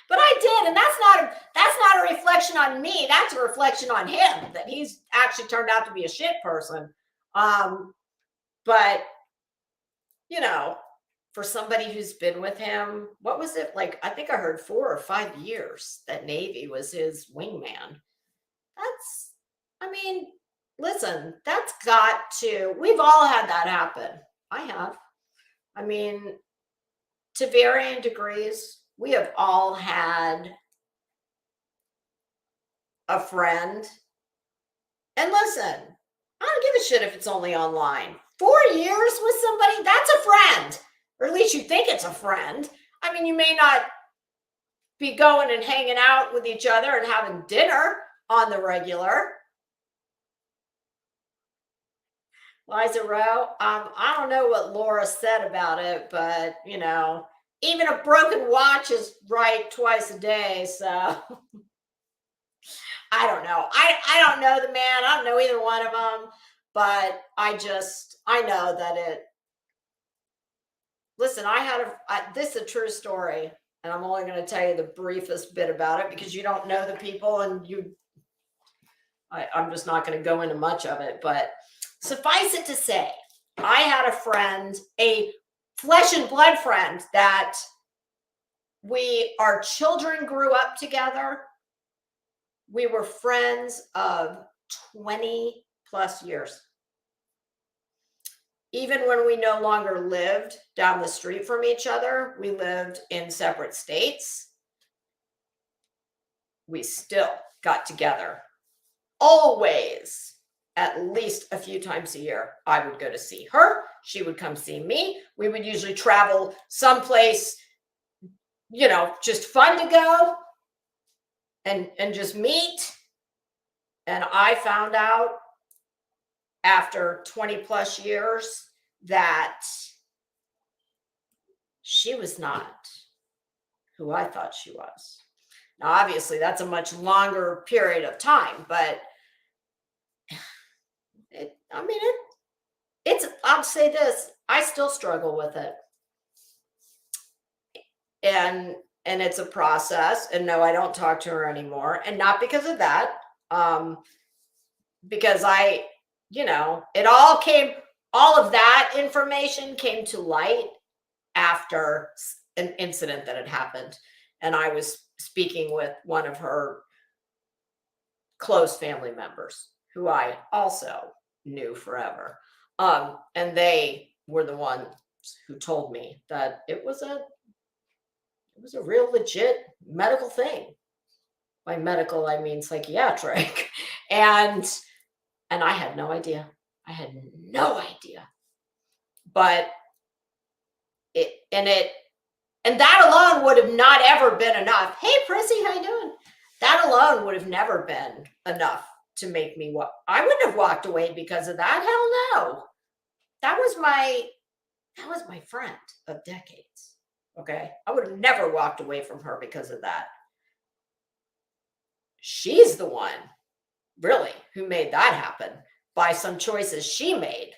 But I did, and that's not a reflection on me. That's a reflection on him, that he's actually turned out to be a shit person. But you know, for somebody who's been with him, what was it like? I think I heard 4 or 5 years that Navy was his wingman. I mean, listen, that's got to, we've all had that happen. I have. I mean, to varying degrees, we have all had a friend. And listen, I don't give a shit if it's only online. 4 years with somebody, that's a friend. Or at least you think it's a friend. I mean, you may not be going and hanging out with each other and having dinner on the regular. Liza Rowe, I don't know what Laura said about it, but, you know, even a broken watch is right twice a day, so I don't know. I don't know the man. I don't know either one of them, but I know that it, listen, this is a true story, and I'm only going to tell you the briefest bit about it, because you don't know the people, and I'm just not going to go into much of it, but suffice it to say, I had a friend, a flesh and blood friend, that our children grew up together. We were friends of 20 plus years. Even when we no longer lived down the street from each other, we lived in separate states, we still got together. Always. at least a few times a year. I would go to see her. She would come see me. We would usually travel someplace, just fun to go and just meet. And I found out after 20 plus years that she was not who I thought she was. Now, obviously, that's a much longer period of time, but I'll say this, I still struggle with it. And it's a process. And no, I don't talk to her anymore. And not because of that. Because all of that information came to light after an incident that had happened. And I was speaking with one of her close family members who I also knew forever. And they were the ones who told me that it was a real legit medical thing. By medical, I mean psychiatric. And I had no idea. I had no idea. But that alone would have not ever been enough. Hey, Prissy, how you doing? That alone would have never been enough to make me I wouldn't have walked away because of that. Hell no. That was my friend of decades. Okay. I would have never walked away from her because of that. She's the one, really, who made that happen by some choices she made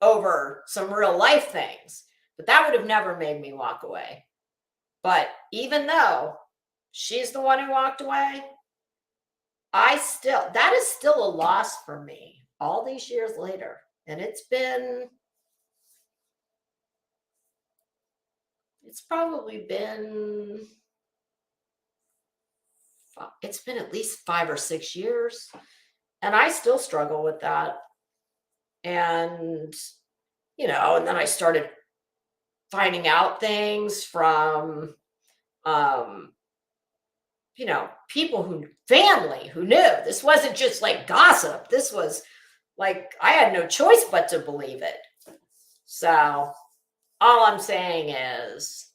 over some real life things. But that would have never made me walk away. But even though she's the one who walked away, that is still a loss for me all these years later. And it's probably been at least 5 or 6 years. And I still struggle with that. And, and then I started finding out things from, family who knew. This wasn't just like gossip. This was like, I had no choice but to believe it. So all I'm saying is,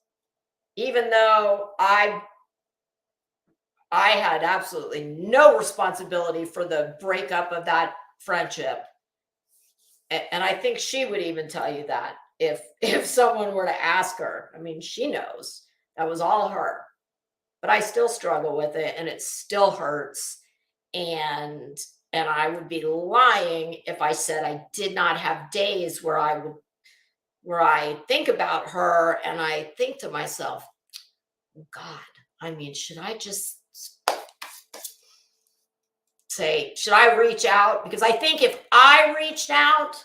even though I had absolutely no responsibility for the breakup of that friendship, and I think she would even tell you that if someone were to ask her. I mean, she knows that was all her. But I still struggle with it, and it still hurts. And I would be lying if I said I did not have days where I think about her and I think to myself, oh God, I mean, should I just say, should I reach out? Because I think if I reached out,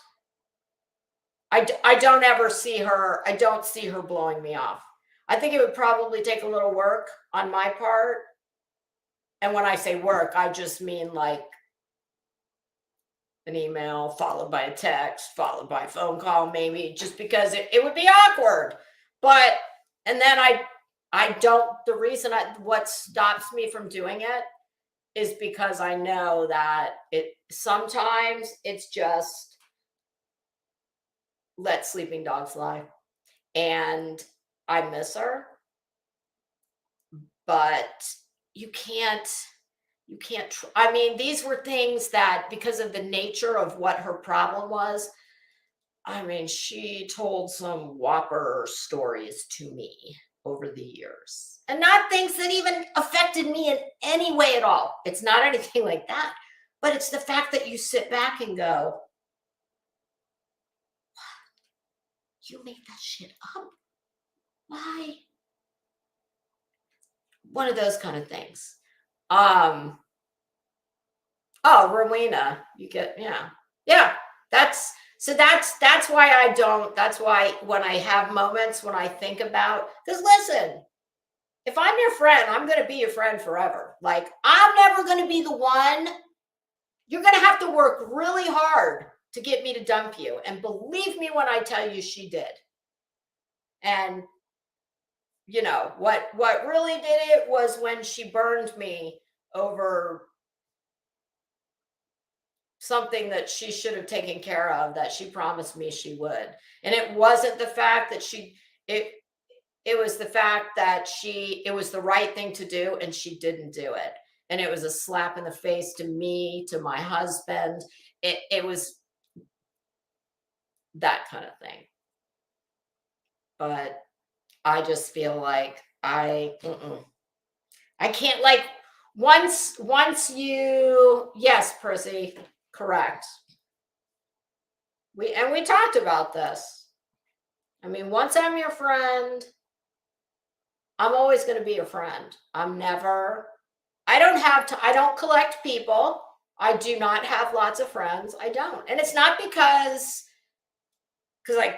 I don't ever see her. I don't see her blowing me off. I think it would probably take a little work on my part. And when I say work, I just mean like an email followed by a text, followed by a phone call, maybe, just because it would be awkward. And then the reason what stops me from doing it is because I know that sometimes it's just let sleeping dogs lie. And I miss her, but you can't, I mean, these were things that, because of the nature of what her problem was, I mean, she told some whopper stories to me over the years, and not things that even affected me in any way at all. It's not anything like that, but it's the fact that you sit back and go, what? You made that shit up? Why? One of those kind of things. Oh, Rowena, you get, yeah. That's why when I have moments when I think about, because listen, if I'm your friend, I'm going to be your friend forever. Like, I'm never going to be the one. You're going to have to work really hard to get me to dump you. And believe me when I tell you, she did. And what really did it was when she burned me over something that she should have taken care of that she promised me she would. And it wasn't the fact that it it was the fact that it was the right thing to do and she didn't do it. And it was a slap in the face to me, to my husband. It was that kind of thing. But I just feel like I can't, like, once you, yes, Percy, correct. We talked about this. I mean, once I'm your friend, I'm always going to be your friend. I don't collect people. I do not have lots of friends. I don't. And it's not because I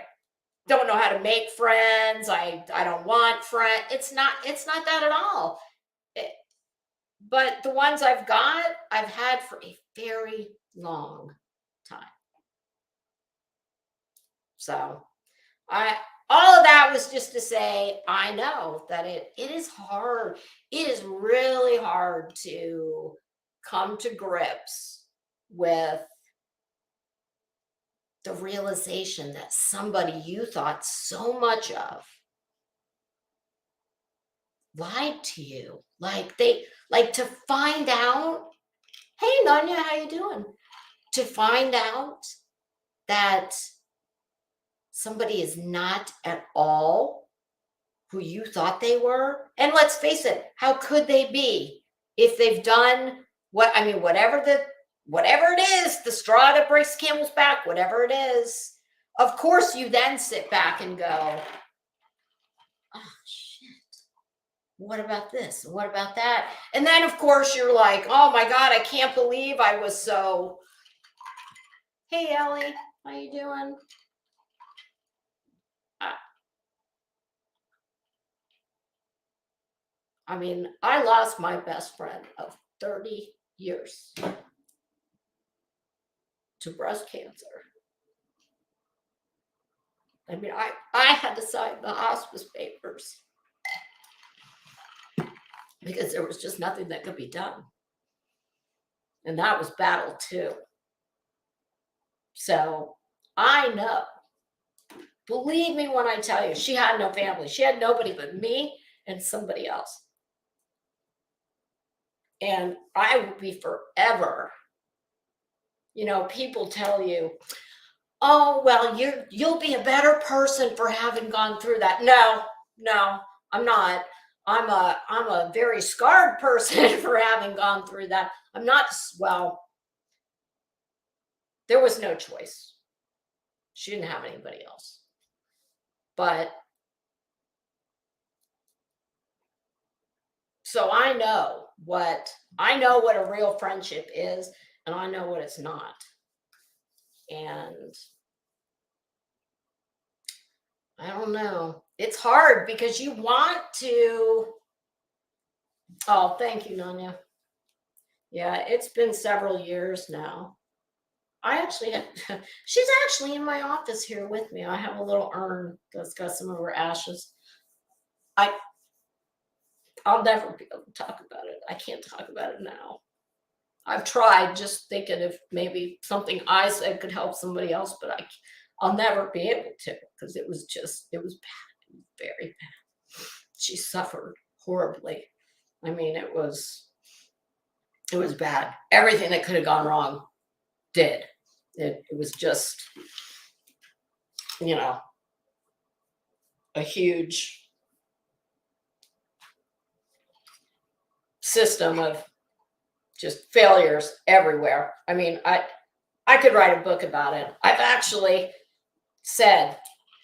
don't know how to make friends. I don't want friends. It's not that at all. It, but the ones I've had for a very long time. So I all of that was just to say I know that it is hard. It is really hard to come to grips with the realization that somebody you thought so much of lied to you. Like to find out, hey Nanya, how you doing? To find out that somebody is not at all who you thought they were. And let's face it, how could they be if they've done whatever it is, the straw that breaks the camel's back, whatever it is. Of course, you then sit back and go, oh shit, what about this? What about that? And then of course you're like, oh my God, I can't believe I was so. Hey Ellie, how you doing? I mean, I lost my best friend of 30 years to breast cancer. I mean, I had to sign the hospice papers because there was just nothing that could be done. And that was battle too. So I know, believe me when I tell you, she had no family. She had nobody but me and somebody else. And I will be forever. You know, people tell you, oh, well, you'll be a better person for having gone through that. No, I'm not. I'm a very scarred person for having gone through that. I'm not, well, there was no choice. She didn't have anybody else. But so I know what a real friendship is, and I know what it's not. And I don't know. It's hard because you want to. Oh, thank you, Nanya. Yeah, it's been several years now. She's actually in my office here with me. I have a little urn that's got some of her ashes. I'll never be able to talk about it. I can't talk about it now. I've tried just thinking if maybe something I said could help somebody else, but I'll never be able to because it was bad. It was very bad. She suffered horribly. I mean, it was bad. Everything that could have gone wrong did. It was just, a huge system of just failures everywhere. I mean, I could write a book about it. I've actually said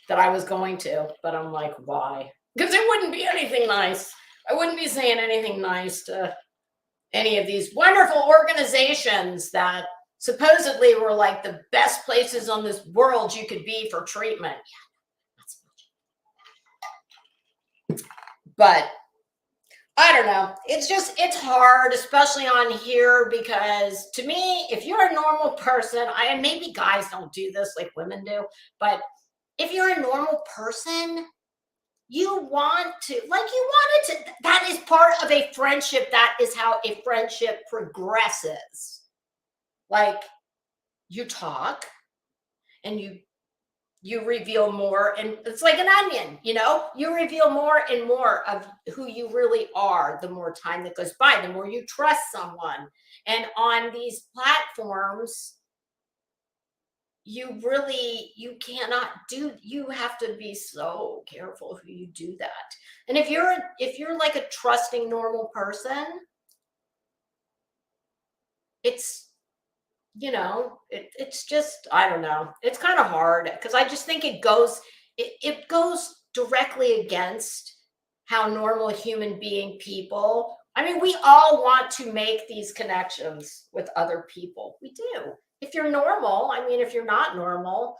that I was going to, but I'm like, why? Because it wouldn't be anything nice. I wouldn't be saying anything nice to any of these wonderful organizations that supposedly were like the best places on this world you could be for treatment. But I don't know. It's hard, especially on here, because to me, if you're a normal person, and maybe guys don't do this like women do, but if you're a normal person, you want it to, that is part of a friendship. That is how a friendship progresses. Like, you talk and you reveal more, and it's like an onion, you reveal more and more of who you really are the more time that goes by, the more you trust someone. And on these platforms, you cannot do, you have to be so careful who you do that. And if you're like a trusting normal person, it's it's just, I don't know, it's kind of hard because I just think it goes directly against how normal human being people, I mean, we all want to make these connections with other people. We do. If you're normal, I mean, if you're not normal,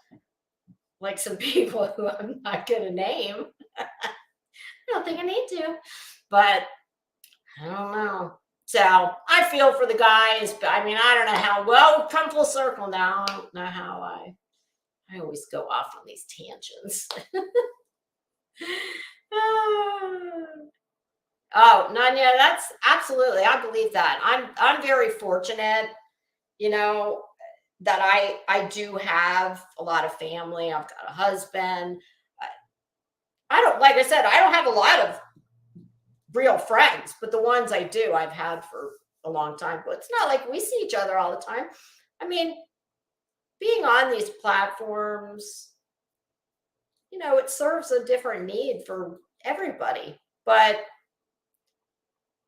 like some people who I'm not going to name, I don't think I need to, but I don't know. So I feel for the guys, but I mean, I don't know how, well, come full circle now. I don't know how I always go off on these tangents. Oh, none, yeah, that's absolutely, I believe that. I'm very fortunate, you know, that I do have a lot of family. I've got a husband. I don't, like I said, I don't have a lot of real friends, but the ones I do, I've had for a long time. But it's not like we see each other all the time. I mean, being on these platforms, it serves a different need for everybody. But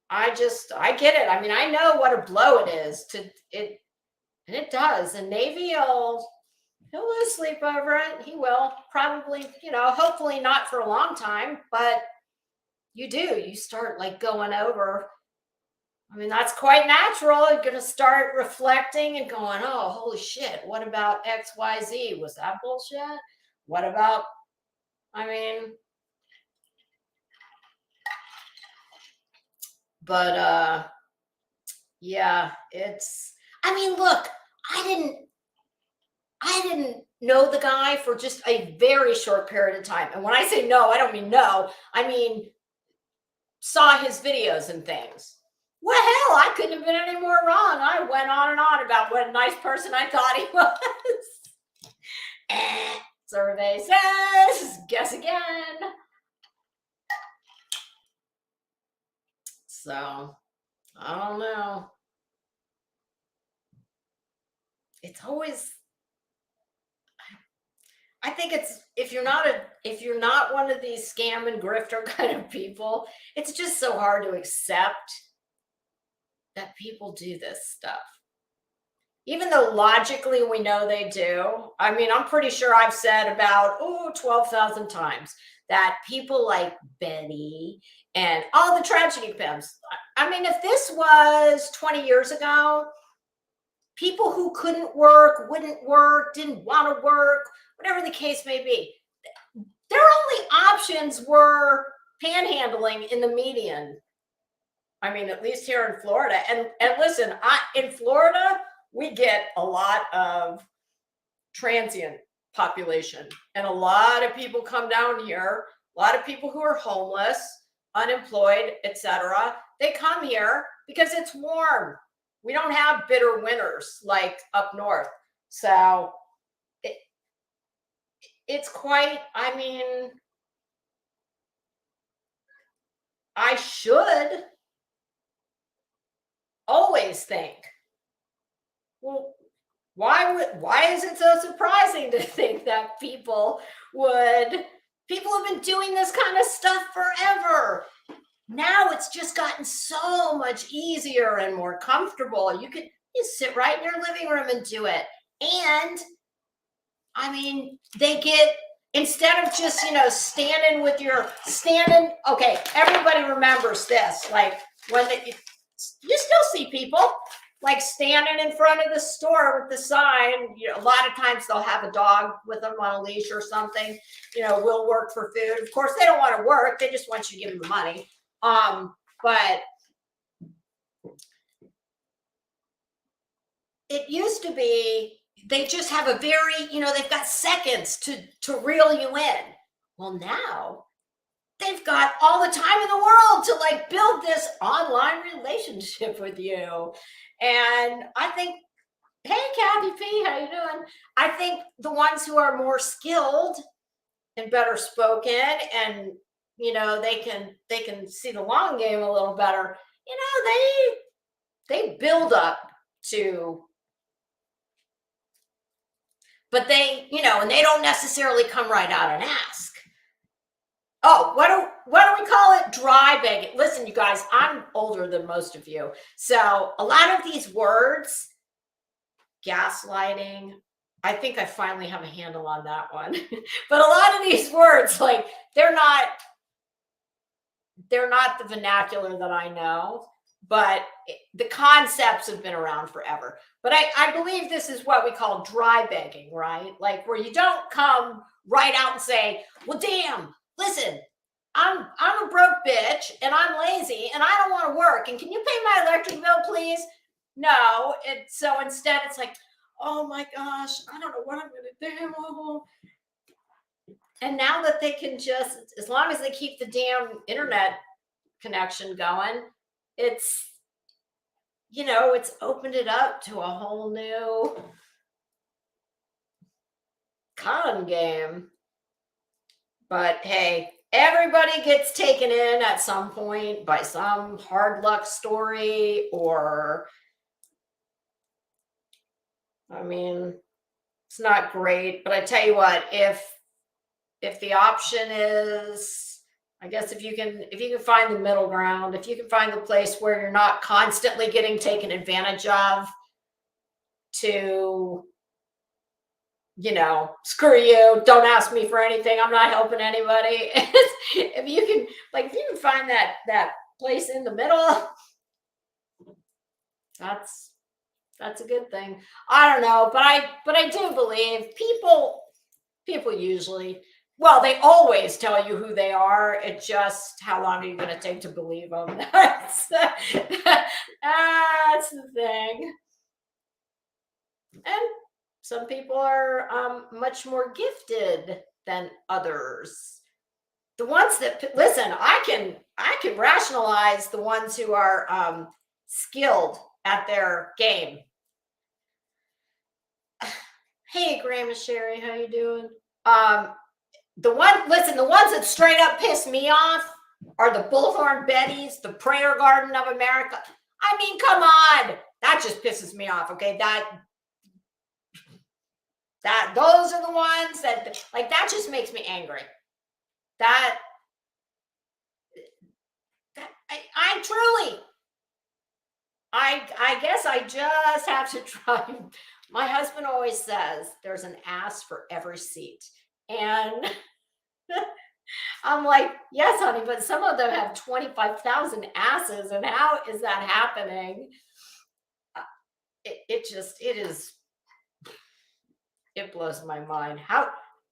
I get it. I mean, I know what a blow it is to it, and it does. And Navy he'll lose sleep over it. He will probably, hopefully not for a long time, but you start like going over. I mean, that's quite natural. You're going to start reflecting and going, oh, holy shit, what about XYZ? Was that bullshit? What about, I mean, but yeah, I mean, look, I didn't know the guy for just a very short period of time. And when I say no, I don't mean no. I mean, saw his videos and things. Well, hell, I couldn't have been any more wrong. I went on and on about what a nice person I thought he was. Survey says, guess again. So, I don't know. It's always, I think it's, if you're not one of these scam and grifter kind of people, it's just so hard to accept that people do this stuff. Even though logically we know they do. I mean, I'm pretty sure I've said about 12,000 times that people like Betty and all the tragedy pimps. I mean, if this was 20 years ago, people who couldn't work, wouldn't work, didn't want to work, whatever the case may be, their only options were panhandling in the median. I mean, at least here in Florida. And listen, in Florida, we get a lot of transient population, and a lot of people come down here. A lot of people who are homeless, unemployed, etc. They come here because it's warm. We don't have bitter winters like up north. So it's quite, I mean, I should always think, well, why is it so surprising to think that people have been doing this kind of stuff forever? Now it's just gotten so much easier and more comfortable. You sit right in your living room and do it. And I mean, they get, instead of just, standing, okay, everybody remembers this. Like when you still see people like standing in front of the store with the sign. A lot of times they'll have a dog with them on a leash or something. We'll work for food. Of course, they don't want to work. They just want you to give them the money. But it used to be they just have a very, they've got seconds to reel you in. Well, now they've got all the time in the world to like build this online relationship with you. And I think Hey, Kathy P, how you doing? I think the ones who are more skilled and better spoken, and they can see the long game a little better. They build up to, but and they don't necessarily come right out and ask. Oh, what do we call it? Dry begging. Listen, you guys, I'm older than most of you, so a lot of these words, gaslighting, I think I finally have a handle on that one. But a lot of these words, like, they're not the vernacular that I know, but the concepts have been around forever. But I believe this is what we call dry begging, right? Like, where you don't come right out and say, well, damn, listen, I'm a broke bitch and I'm lazy and I don't want to work. And can you pay my electric bill, please? No. So instead it's like, oh my gosh, I don't know what I'm gonna do. And now that they can just, as long as they keep the damn internet connection going, it's it's opened it up to a whole new con game. But hey, everybody gets taken in at some point by some hard luck story, or I mean, it's not great, but I tell you what, if the option is, I guess, if you can find the middle ground, if you can find the place where you're not constantly getting taken advantage of to, screw you, don't ask me for anything, I'm not helping anybody. If you can find that place in the middle, that's a good thing. I don't know, but I do believe people usually, well, they always tell you who they are. It's just, how long are you going to take to believe them? That's the thing. And some people are much more gifted than others. The ones that listen, I can rationalize the ones who are skilled at their game. Hey, Grandma Sherry, how you doing? The ones that straight up piss me off are the Bullhorn Bettys, the Prayer Garden of America. I mean, come on, that just pisses me off. Okay, those are the ones that, like, that just makes me angry. That I truly, I guess I just have to try. My husband always says there's an ass for every seat, and I'm like, yes, honey, but some of them have 25,000 asses, and how is that happening? It blows my mind.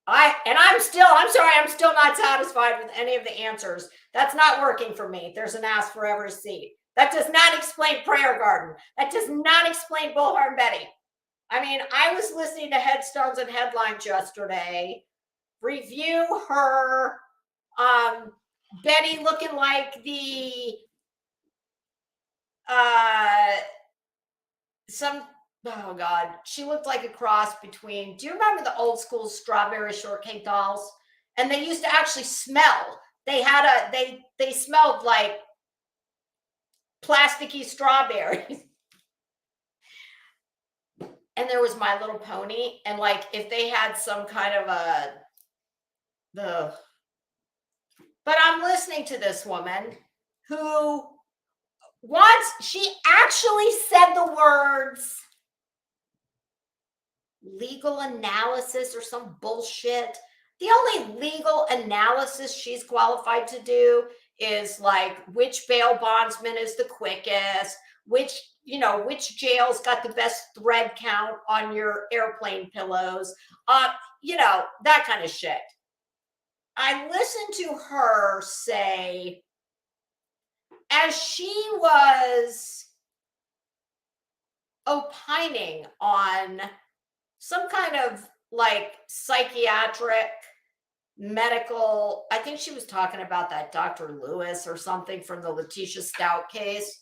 I'm still not satisfied with any of the answers. That's not working for me. There's an ass for every seat. That does not explain Prayer Garden. That does not explain Bullhorn Betty. I mean, I was listening to Headstones and Headlines yesterday, review her Betty looking like the oh God, she looked like a cross between, do you remember the old school strawberry shortcake dolls? And they used to actually smell. They had they smelled like plasticky strawberries. And there was My Little Pony, and like, if they had some kind of but I'm listening to this woman who she actually said the words legal analysis or some bullshit. The only legal analysis she's qualified to do is like, which bail bondsman is the quickest, which jail's got the best thread count on your airplane pillows, that kind of shit. I listened to her say, as she was opining on some kind of like psychiatric medical, I think she was talking about that Dr. Lewis or something from the Letitia Stout case.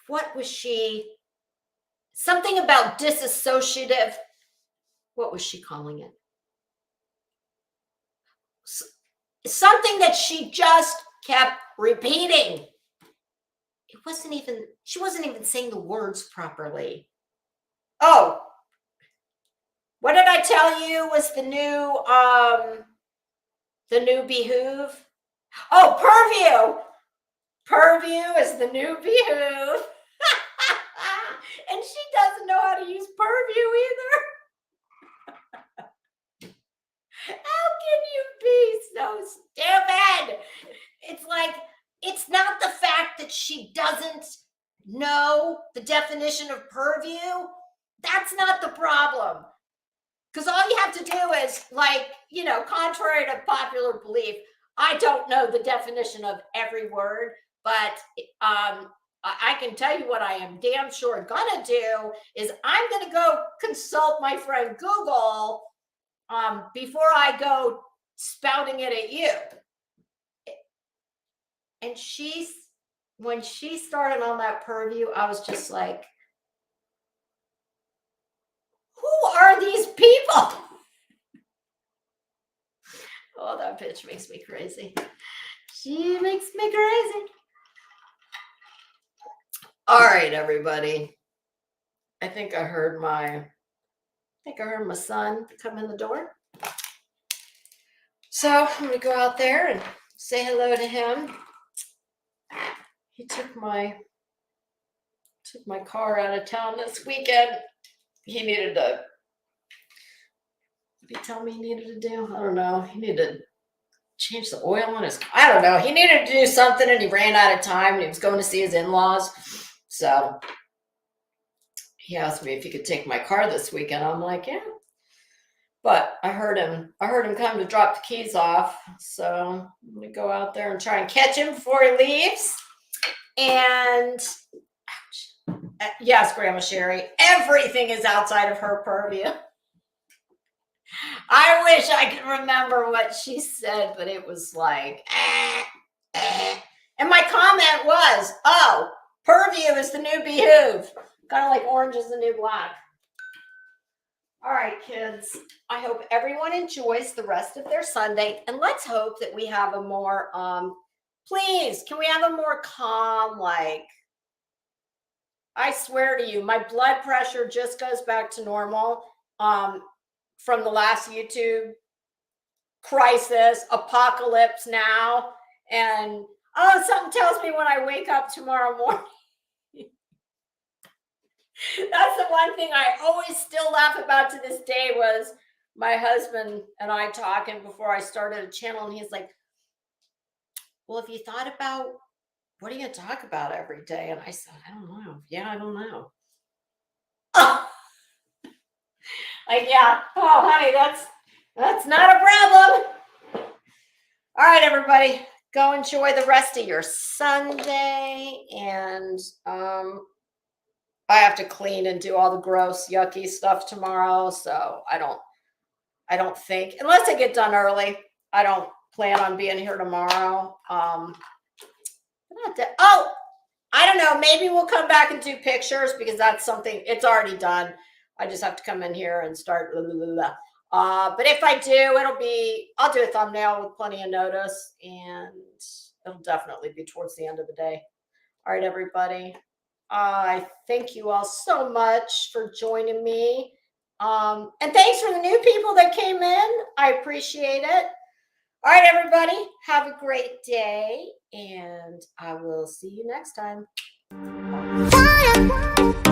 what was she? Something about disassociative. What was she calling it? Something that she just kept repeating. She wasn't even saying the words properly. Oh, what did I tell you was the new behoove? Oh, purview. Purview is the new behoove. And she doesn't know how to use purview either. How can you be so stupid? It's like, it's not the fact that she doesn't know the definition of purview. That's not the problem. Because all you have to do is, like, contrary to popular belief, I don't know the definition of every word, but I can tell you what I am damn sure gonna do is I'm gonna go consult my friend Google before I go spouting it at you. And when she started on that purview, I was just like, who are these people? Oh, that bitch makes me crazy. She makes me crazy. All right, everybody. I think I heard my son come in the door. So I'm gonna go out there and say hello to him. He took my car out of town this weekend. He needed to. What did he tell me he needed to do? I don't know. He needed to change the oil on his car. I don't know. He needed to do something and he ran out of time and he was going to see his in-laws. So he asked me if he could take my car this weekend. I'm like, yeah. But I heard him come to drop the keys off. So I'm gonna go out there and try and catch him before he leaves. And yes, Grandma Sherry, everything is outside of her purview. I wish I could remember what she said, but it was like, And my comment was, oh, purview is the new behoove. Kind of like orange is the new black. All right, kids. I hope everyone enjoys the rest of their Sunday. And let's hope that we have a more, please, can we have a more calm, like, I swear to you, my blood pressure just goes back to normal from the last YouTube crisis, apocalypse now. And something tells me when I wake up tomorrow morning. That's the one thing I always still laugh about to this day was my husband and I talking before I started a channel. And he's like, well, have you thought about what are you going to talk about every day? And I said, I don't know. Yeah, I don't know. Oh. Like, yeah. Oh, honey, that's not a problem. All right, everybody. Go enjoy the rest of your Sunday. And I have to clean and do all the gross, yucky stuff tomorrow. So I don't think, unless I get done early, I don't plan on being here tomorrow. Oh, I don't know. Maybe we'll come back and do pictures because that's something, it's already done. I just have to come in here and start. Blah, blah, blah. But if I do, I'll do a thumbnail with plenty of notice and it'll definitely be towards the end of the day. All right, everybody. I thank you all so much for joining me. And thanks for the new people that came in. I appreciate it. All right, everybody, have a great day, and I will see you next time. Bye.